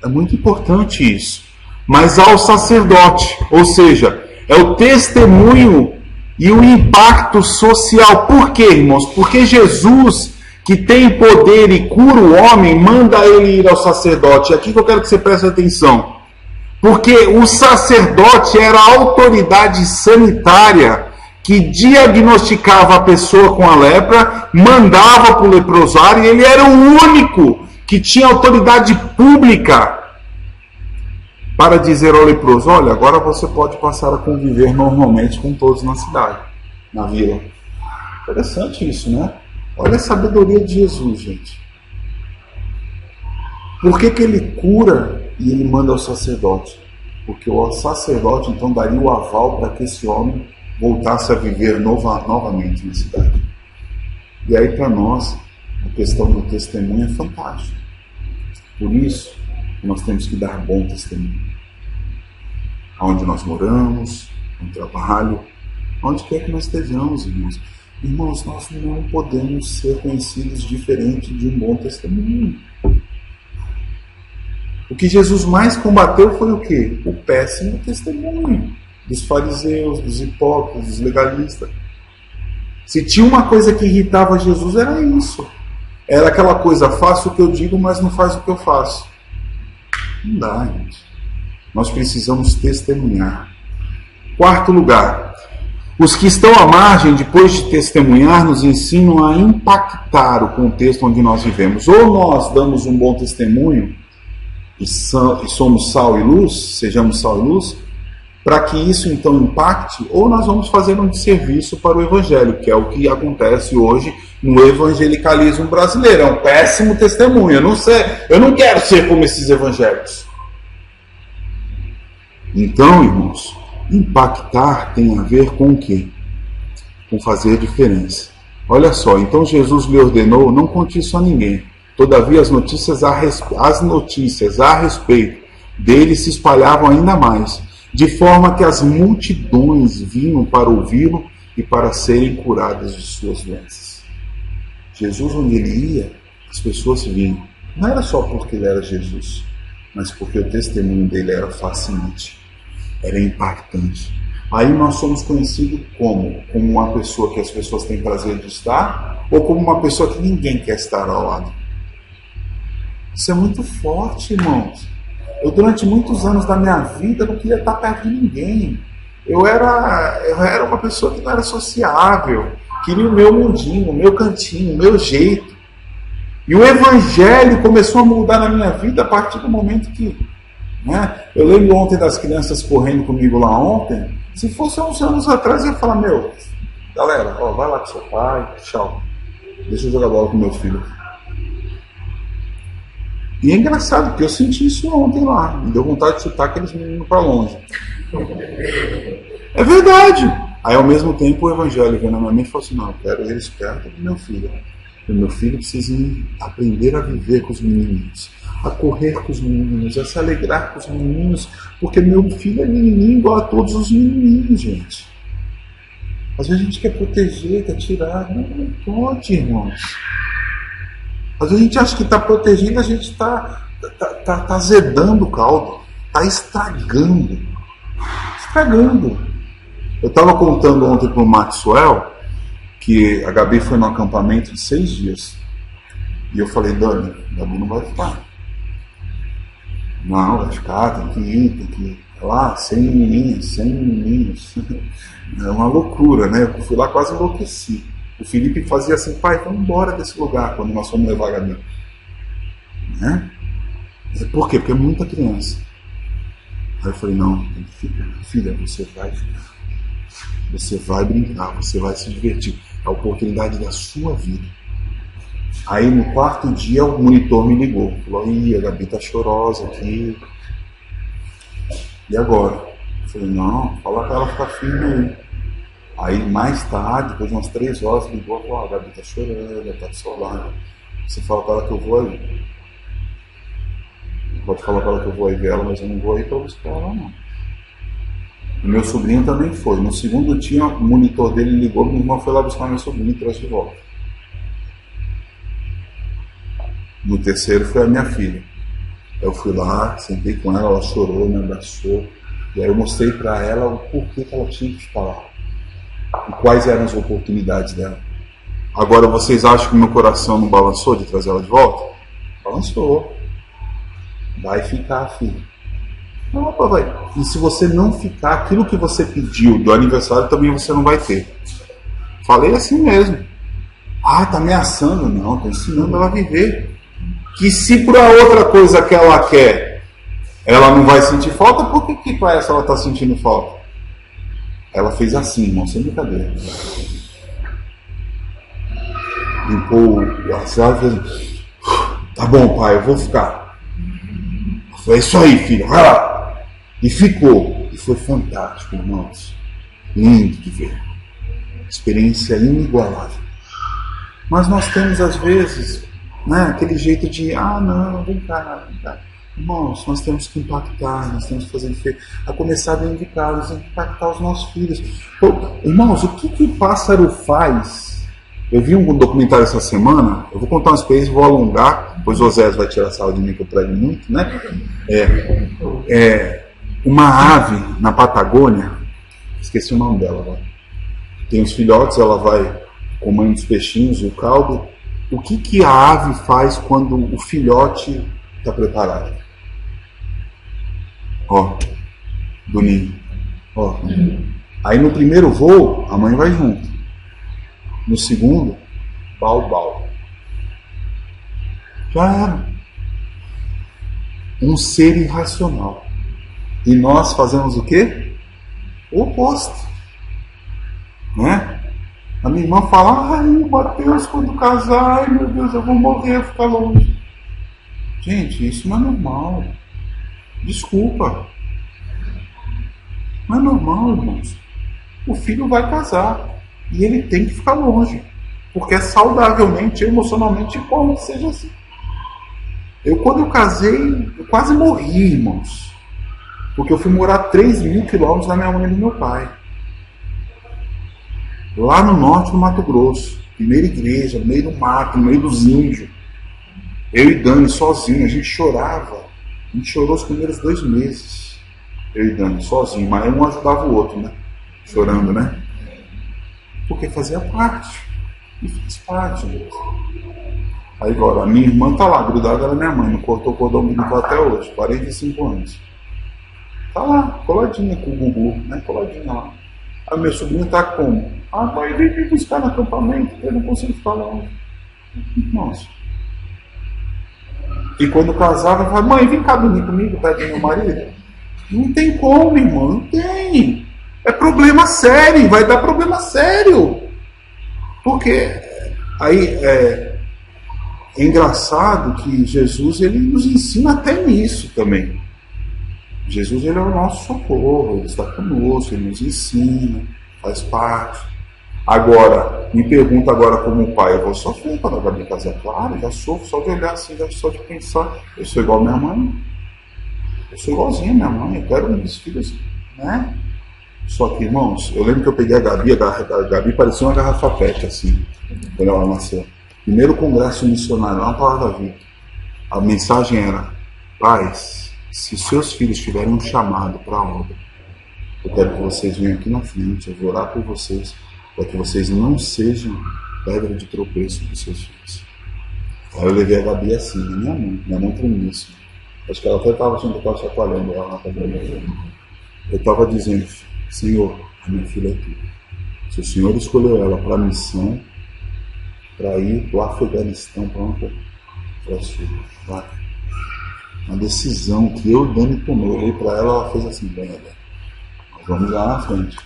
É muito importante isso. Mas ao sacerdote, ou seja, é o testemunho e o impacto social. Por quê, irmãos? Porque Jesus, que tem poder e cura o homem, manda ele ir ao sacerdote. É aqui que eu quero que você preste atenção. Porque o sacerdote era a autoridade sanitária que diagnosticava a pessoa com a lepra, mandava para o leprosário, e ele era o único que tinha autoridade pública para dizer ao leproso, olha, agora você pode passar a conviver normalmente com todos na cidade, na vila. Interessante isso, né? Olha a sabedoria de Jesus, gente. Por que ele cura e ele manda ao sacerdote? Porque o sacerdote então daria o aval para que esse homem voltasse a viver novamente na cidade. E aí para nós, a questão do testemunho é fantástica. Por isso, nós temos que dar bom testemunho. Aonde nós moramos, no trabalho, onde quer que nós estejamos, irmãos. Irmãos, nós não podemos ser conhecidos diferente de um bom testemunho. O que Jesus mais combateu foi o quê? O péssimo testemunho dos fariseus, dos hipócritas, dos legalistas. Se tinha uma coisa que irritava Jesus, era isso. Era aquela coisa, faço o que eu digo, mas não faz o que eu faço. Não dá, gente. Nós precisamos testemunhar. Quarto lugar, os que estão à margem, depois de testemunhar, nos ensinam a impactar o contexto onde nós vivemos. Ou nós damos um bom testemunho e somos sal e luz, sejamos sal e luz, para que isso então impacte, ou nós vamos fazer um desserviço para o Evangelho, que é o que acontece hoje no evangelicalismo brasileiro. É um péssimo testemunho. Eu não quero ser como esses evangélicos. Então, irmãos, impactar tem a ver com o quê? Com fazer diferença. Olha só, então Jesus lhe ordenou, não conte isso a ninguém. Todavia as notícias a respeito dele se espalhavam ainda mais, de forma que as multidões vinham para ouvi-lo e para serem curadas de suas doenças. Jesus, onde ele ia, as pessoas vinham. Não era só porque ele era Jesus, mas porque o testemunho dele era fascinante, era impactante. Aí nós somos conhecidos como uma pessoa que as pessoas têm prazer de estar, ou como uma pessoa que ninguém quer estar ao lado. Isso é muito forte, irmãos. Eu, durante muitos anos da minha vida, não queria estar perto de ninguém. Eu era uma pessoa que não era sociável, queria o meu mundinho, o meu cantinho, o meu jeito. E o Evangelho começou a mudar na minha vida a partir do momento que... Né? Eu lembro ontem das crianças correndo comigo lá ontem. Se fosse há uns anos atrás, eu ia falar, galera, vai lá com seu pai, tchau. Deixa eu jogar bola com meu filho. E é engraçado, porque eu senti isso ontem lá. Me deu vontade de chutar aqueles meninos para longe. É verdade. Aí, ao mesmo tempo, o Evangelho veio na minha mente e falou assim, não, eu quero eles perto do meu filho. O meu filho precisa aprender a viver com os menininhos, a correr com os menininhos, a se alegrar com os menininhos, porque meu filho é menininho igual a todos os menininhos, gente. Às vezes a gente quer proteger, quer tirar. Não pode, irmãos. Às vezes a gente acha que está protegendo, a gente está azedando o caldo, está estragando. Eu estava contando ontem para o Maxwell que a Gabi foi num acampamento de 6 dias. E eu falei, Dani, a Gabi não vai ficar. Não, vai ficar, tem que ir lá, 100 menininhos. É uma loucura, né? Eu fui lá, quase enlouqueci. O Felipe fazia assim, pai, vamos embora desse lugar, quando nós fomos levar a Gabi. Né? Por quê? Porque é muita criança. Aí eu falei, não, tem que ficar. Filha, você vai ficar. Você vai brincar, você vai se divertir. É a oportunidade da sua vida. Aí no 4º dia o monitor me ligou. Falou, a Gabi tá chorosa aqui. E agora? Eu falei, não, fala pra ela ficar firme aí. Aí mais tarde, depois de umas 3 horas, ligou e falou, a Gabi tá chorando, ela tá do seu lado. Você fala pra ela que eu vou aí. Pode falar pra ela que eu vou aí ver ela, mas eu não vou aí pra buscar ela não. O meu sobrinho também foi. No 2º dia, o monitor dele ligou, minha irmã foi lá buscar meu sobrinho e trouxe de volta. No 3º foi a minha filha. Eu fui lá, sentei com ela, ela chorou, me abraçou. E aí eu mostrei para ela o porquê que ela tinha que ficar lá. E quais eram as oportunidades dela. Agora, vocês acham que meu coração não balançou de trazer ela de volta? Balançou. Vai ficar, filho. Não, papai. E se você não ficar, aquilo que você pediu do aniversário também você não vai ter. Falei assim mesmo. Ah, tá ameaçando? Não, tô ensinando ela a viver. Que se por outra coisa que ela quer, ela não vai sentir falta, por que para essa ela tá sentindo falta? Ela fez assim, irmão, sem brincadeira. Limpou o WhatsApp e fez, tá bom, pai, eu vou ficar. É isso aí, filho, vai lá. E ficou. E foi fantástico, irmãos. Lindo de ver. Experiência inigualável. Mas nós temos, às vezes, né, aquele jeito de, não, vem cá. Irmãos, nós temos que impactar, nós temos que fazer a começar dentro de casa, impactar os nossos filhos. Irmãos, o que o pássaro faz? Eu vi um documentário essa semana, eu vou contar uma experiência, vou alongar, depois o Osés vai tirar sarro de mim que eu prego muito, né? Uma ave na Patagônia, esqueci o nome dela agora. Tem os filhotes, ela vai comendo os peixinhos, o caldo. O que a ave faz quando o filhote está preparado? Ó, do ninho. Ó. Aí no primeiro voo, a mãe vai junto. No segundo, bau. Já era. Um ser irracional. E nós fazemos o quê? O oposto. Né? A minha irmã fala, Mateus, quando casar, ai meu Deus, eu vou morrer, ficar longe. Gente, isso não é normal. Desculpa. Não é normal, irmãos. O filho vai casar e ele tem que ficar longe. Porque é saudavelmente, emocionalmente bom que seja assim. Quando eu casei, eu quase morri, irmãos. Porque eu fui morar 3.000 quilômetros da minha mãe e do meu pai. Lá no norte do Mato Grosso. primeira igreja, no meio do mato, no meio dos índios. Eu e Dani sozinho, a gente chorava. A gente chorou os primeiros 2 meses. Eu e Dani sozinho, mas um ajudava o outro, né? Chorando, né? Porque fazia parte. E faz parte, gente. Aí agora, a minha irmã tá lá, grudada na minha mãe, não cortou o cordão umbilical até hoje, 45 anos. Tá lá, coladinha com o Gugu, né? Coladinha lá. Aí meu sobrinho tá como? Ah, pai, vem me buscar no acampamento, eu não consigo ficar longe. Nossa. E quando casava, eu falava, mãe, vem cá dormir comigo, perto do meu marido. Não tem como, irmão, não tem. É problema sério, vai dar problema sério. Porque aí é engraçado que Jesus, ele nos ensina até nisso também. Jesus, ele é o nosso socorro, ele está conosco, ele nos ensina, faz parte. Agora, me pergunta agora como pai, eu vou sofrer quando a Gabi casar? Claro, já sofro, só de olhar assim, já só de pensar. Eu sou igual a minha mãe, eu sou igualzinho a minha mãe, eu quero meus filhos, né? Só que, irmãos, eu lembro que eu peguei a Gabi parecia uma garrafa PET, assim, quando ela nasceu. Primeiro congresso missionário, lá na Palavra da Vida. A mensagem era, pais, se seus filhos tiverem um chamado para a obra, eu quero que vocês venham aqui na frente, eu vou orar por vocês, para que vocês não sejam pedra de tropeço para os seus filhos. Aí eu levei a Gabi assim, na minha mão tremia assim. Acho que ela até estava achando que eu estava chacoalhando ela na cabeça. Eu estava dizendo, Senhor, a minha filha é tua. Se o Senhor escolheu ela para a missão, para ir para o Afeganistão, para a sua, vai. Uma decisão que eu e Dani tomei. Eu olhei para ela, ela fez assim, bem, nós vamos lá na frente.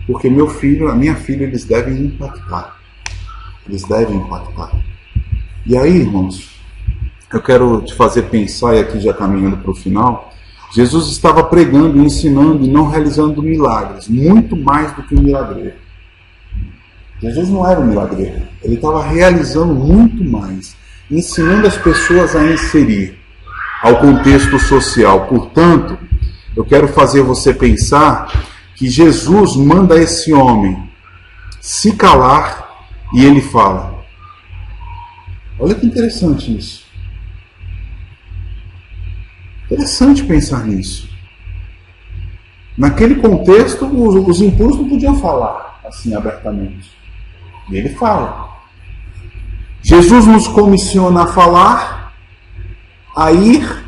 Porque meu filho, a minha filha, eles devem impactar. Eles devem impactar. E aí, irmãos, eu quero te fazer pensar, e aqui já caminhando para o final, Jesus estava pregando, ensinando e não realizando milagres, muito mais do que um milagreiro. Jesus não era um milagreiro, ele estava realizando muito mais, ensinando as pessoas a inserir ao contexto social. Portanto, eu quero fazer você pensar que Jesus manda esse homem se calar e ele fala. Olha que interessante isso. Interessante pensar nisso. Naquele contexto, os impuros não podiam falar assim abertamente. E ele fala. Jesus nos comissiona a falar, a ir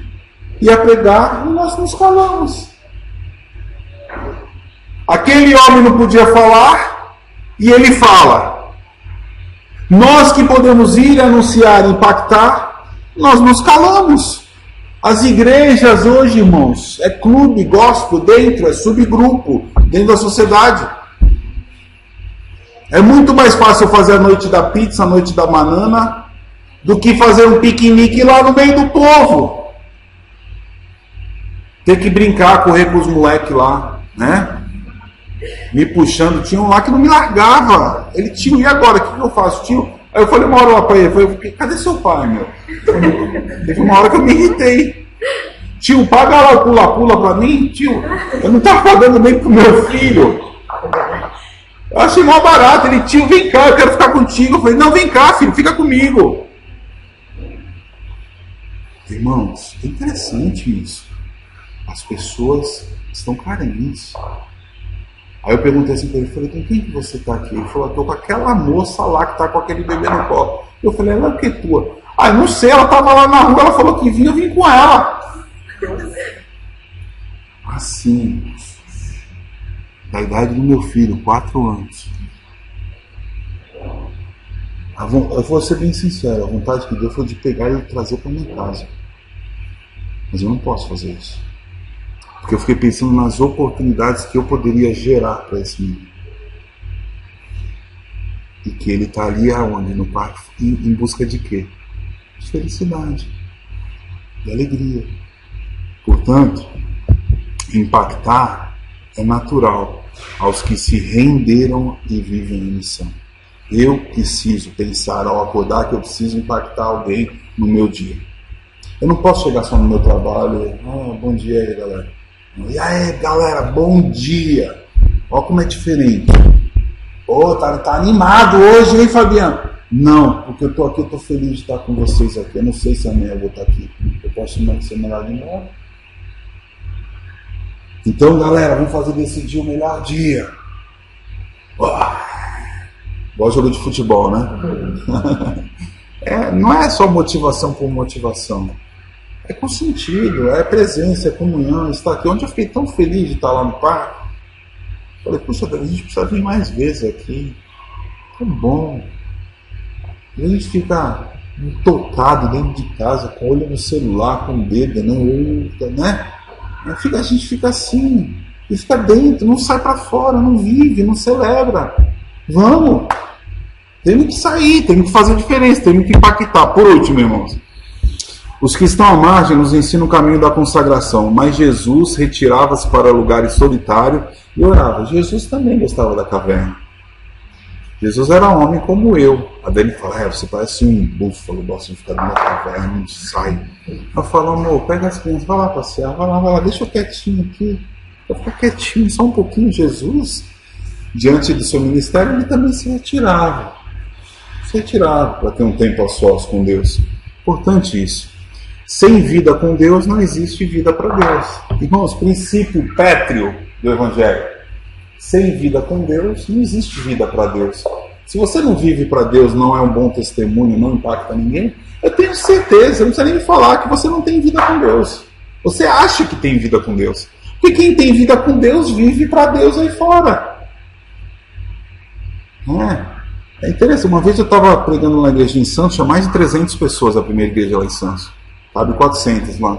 e a pregar, e nós nos calamos. Aquele homem não podia falar, e ele fala. Nós que podemos ir, anunciar, impactar, nós nos calamos. As igrejas hoje, irmãos, é clube, gospel dentro, é subgrupo dentro da sociedade. É muito mais fácil fazer a noite da pizza, a noite da banana, do que fazer um piquenique lá no meio do povo. Ter que brincar, correr com os moleques lá, né? Me puxando, tinha um lá que não me largava. Ele, tio, e agora? O que eu faço, tio? Aí eu falei uma hora lá pra ele, eu falei, cadê seu pai, meu? Teve uma hora que eu me irritei. Tio, paga lá o pula-pula pra mim? Tio, eu não tava pagando nem pro meu filho. Eu achei mó barato. Ele, tio, vem cá, eu quero ficar contigo. Eu falei, não, vem cá, filho, fica comigo. Irmãos, é interessante isso. As pessoas estão carentes. Aí eu perguntei assim para ele, falei, com quem que você está aqui? Ele falou, estou com aquela moça lá que está com aquele bebê no colo. Eu falei, ela é o que tua? Ah, eu não sei, ela estava lá na rua, ela falou que vinha, eu vim com ela. Assim, da idade do meu filho, 4 anos. Eu vou ser bem sincero, a vontade que deu foi de pegar e trazer para minha casa. Mas eu não posso fazer isso. Porque eu fiquei pensando nas oportunidades que eu poderia gerar para esse menino. E que ele está ali aonde? No parque, em busca de quê? De felicidade, de alegria. Portanto, impactar é natural aos que se renderam e vivem em missão. Eu preciso pensar ao acordar que eu preciso impactar alguém no meu dia. Eu não posso chegar só no meu trabalho e, bom dia aí, galera. E aí, galera, bom dia. Olha como é diferente. Tá animado hoje, hein, Fabiano? Não, porque eu tô aqui, eu tô feliz de estar com vocês aqui. Eu não sei se amanhã eu vou estar aqui. Eu posso ser mandado embora. Então, galera, vamos fazer desse dia o melhor dia. Igual jogo de futebol, né? Não é só motivação por motivação. É com sentido, é presença, é comunhão, estar aqui. Onde eu fiquei tão feliz de estar lá no parque. Falei, puxa, a gente precisa vir mais vezes aqui. Tão bom. E a gente fica tocado dentro de casa, com o olho no celular, com o dedo, né? A gente fica assim, e fica dentro, não sai para fora, não vive, não celebra. Vamos! Temos que sair, temos que fazer diferença, temos que impactar. Por último, irmãos, os que estão à margem nos ensinam o caminho da consagração, mas Jesus retirava-se para lugares solitários e orava. Jesus também gostava da caverna. Jesus era homem como eu. A Dani fala, você parece um búfalo, gosta de ficar dentro da caverna, não sai. Eu falo, amor, pega as crianças, vai lá passear, vai lá, deixa eu quietinho aqui. Eu ficar quietinho só um pouquinho. Jesus, diante do seu ministério, ele também se retirava para ter um tempo a sós com Deus. Importante isso. Sem vida com Deus não existe vida para Deus. Irmãos, princípio pétreo do Evangelho. Sem vida com Deus, não existe vida para Deus. Se você não vive para Deus, não é um bom testemunho, não impacta ninguém, eu tenho certeza, não precisa nem me falar que você não tem vida com Deus. Você acha que tem vida com Deus. Porque quem tem vida com Deus, vive para Deus aí fora. É interessante, uma vez eu estava pregando na igreja em Santos, tinha mais de 300 pessoas a primeira igreja lá em Santos. Cabe 400 lá.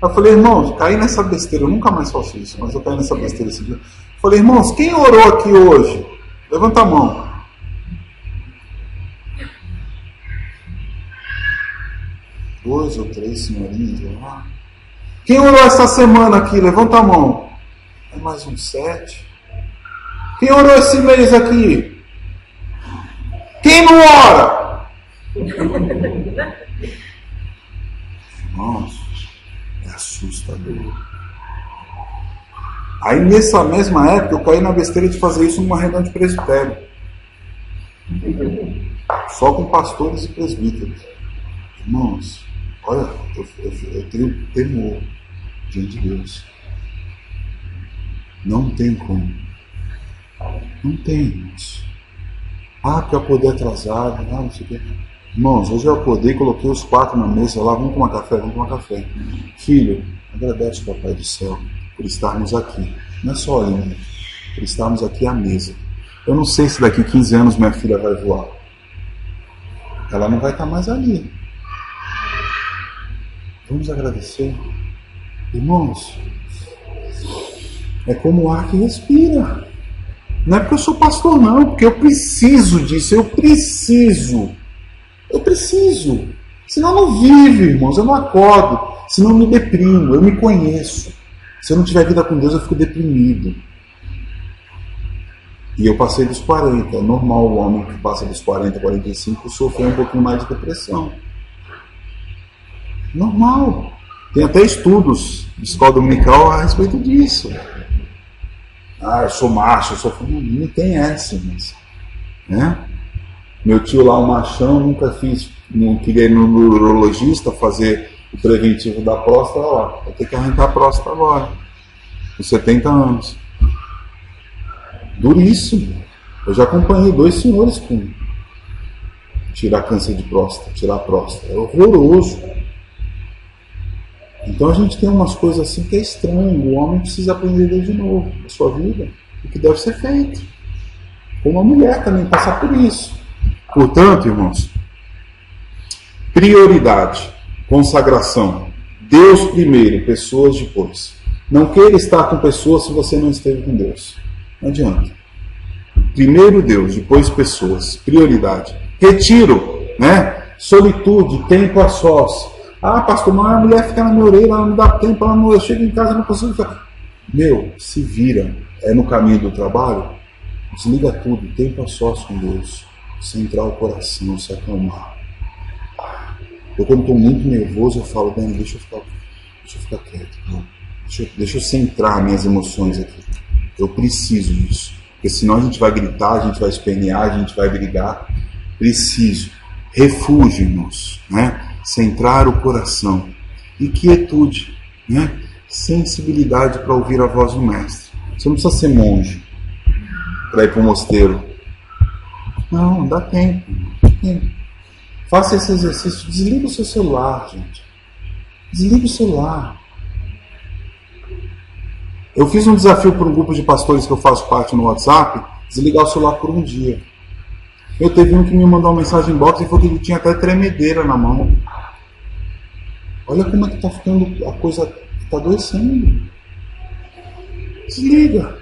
Eu falei, irmãos, caí nessa besteira, eu nunca mais faço isso, mas eu caí nessa besteira esse dia. Falei, irmãos, quem orou aqui hoje? Levanta a mão. Dois ou três senhorinhas lá. Quem orou essa semana aqui? Levanta a mão. É mais uns 7. Quem orou esse mês aqui? Quem não ora? Nossa, é assustador. Aí nessa mesma época eu caí na besteira de fazer isso numa reunião de presbitério. Só com pastores e presbíteros. Irmãos, olha, eu tenho temor diante de Deus. Não tem como. Não tem, irmãos. Porque eu acordei atrasado, não sei o quê. Irmãos, hoje eu acordei e coloquei os 4 na mesa lá, vamos tomar café. Filho, agradece o Papai do Céu por estarmos aqui. Não é só ali, por estarmos aqui à mesa. Eu não sei se daqui 15 anos minha filha vai voar. Ela não vai estar mais ali. Vamos agradecer. Irmãos, é como o ar que respira. Não é porque eu sou pastor, não, porque eu preciso disso, eu preciso. Senão não vivo, irmãos, eu não acordo, senão eu me deprimo, eu me conheço. Se eu não tiver vida com Deus, eu fico deprimido. E eu passei dos 40, é normal o homem que passa dos 40, 45, sofrer um pouquinho mais de depressão. Normal. Tem até estudos de escola dominical a respeito disso. Eu sou macho, eu sou feminino. Não tem essa, mas, né? Meu tio lá, um machão, não queria ir no neurologista fazer o preventivo da próstata, vai ter que arrancar a próstata agora, com 70 anos. Duríssimo. Eu já acompanhei 2 senhores com tirar câncer de próstata, tirar a próstata. É horroroso. Então a gente tem umas coisas assim que é estranho. O homem precisa aprender de novo na sua vida o que deve ser feito. Como a mulher também passar por isso. Portanto, irmãos, prioridade, consagração. Deus primeiro, pessoas depois. Não queira estar com pessoas se você não esteve com Deus. Não adianta. Primeiro Deus, depois pessoas. Prioridade. Retiro, né? Solitude, tempo a sós. Pastor, mas a mulher fica na minha orelha, ela não dá tempo, eu chego em casa e não consigo ficar. Se vira. É no caminho do trabalho, desliga tudo, tempo a sós com Deus. Centrar o coração, se acalmar. Eu quando estou muito nervoso, eu falo, Dani, deixa eu ficar quieto. Deixa eu centrar minhas emoções aqui. Eu preciso disso. porque senão a gente vai gritar, a gente vai espernear, a gente vai brigar. Preciso, refúgio-nos, né? Centrar o coração e quietude, né? Sensibilidade para ouvir a voz do Mestre. Você não precisa ser monge para ir para o mosteiro. Não, dá tempo. Faça esse exercício. Desliga o seu celular, gente. Desliga o celular. Eu fiz um desafio para um grupo de pastores que eu faço parte no WhatsApp, desligar o celular por um dia. Eu teve um que me mandou uma mensagem em box e falou que ele tinha até tremedeira na mão. Olha como é que está ficando a coisa, está adoecendo. Desliga.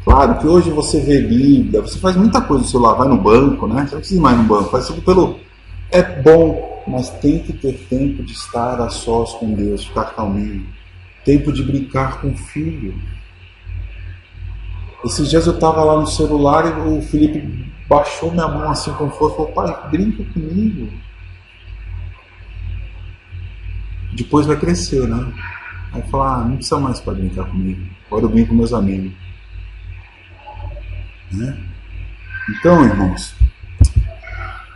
Claro que hoje você vê Bíblia, você faz muita coisa no celular, vai no banco, né? Você não precisa ir mais no banco, faz tudo pelo... É bom, mas tem que ter tempo de estar a sós com Deus, ficar calminho. Tempo de brincar com o filho. Esses dias eu estava lá no celular e o Felipe baixou minha mão assim com força e falou: pai, brinca comigo. Depois vai crescer, né? Aí falar: não precisa mais para brincar comigo. Agora eu brinco com meus amigos. Né? Então, irmãos,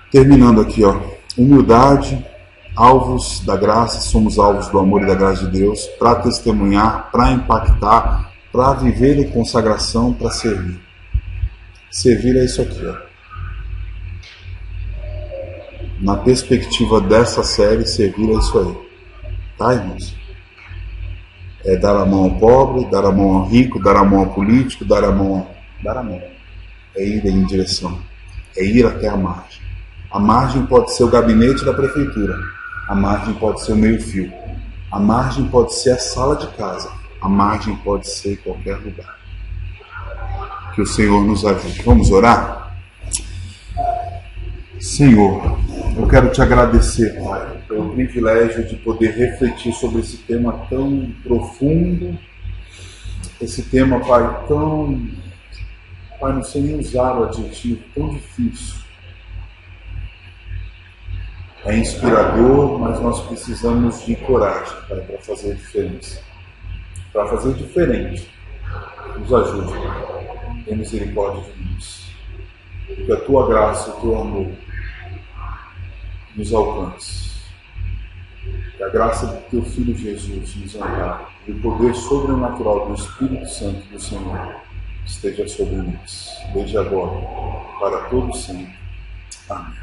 terminando aqui, ó, humildade, alvos da graça, somos alvos do amor e da graça de Deus, para testemunhar, para impactar, para viver em consagração, para servir. Servir é isso aqui, ó. Na perspectiva dessa série, servir é isso aí. Tá, irmãos? É dar a mão ao pobre, dar a mão ao rico, dar a mão ao político, dar a mão. É ir em direção. É ir até a margem. A margem pode ser o gabinete da prefeitura. A margem pode ser o meio-fio. A margem pode ser a sala de casa. A margem pode ser qualquer lugar. Que o Senhor nos ajude. Vamos orar? Senhor, eu quero te agradecer, Pai, pelo privilégio de poder refletir sobre esse tema tão profundo. Esse tema, Pai, tão... Pai, não sei nem usar o adjetivo, tão difícil. É inspirador, mas nós precisamos de coragem, Pai, para fazer a diferença. Para fazer diferente. Nos ajude, Pai. Tenha misericórdia de nós. Que a Tua graça e o Teu amor nos alcance. Que a graça do Teu Filho Jesus nos ampare. E o poder sobrenatural do Espírito Santo do Senhor esteja sobre nós. Desde agora, para todos sempre. Amém.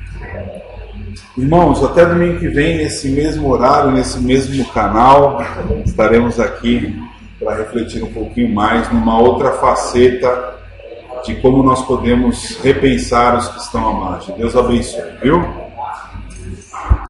Irmãos, até domingo que vem, nesse mesmo horário, nesse mesmo canal, estaremos aqui para refletir um pouquinho mais numa outra faceta de como nós podemos repensar os que estão à margem. Deus abençoe, viu?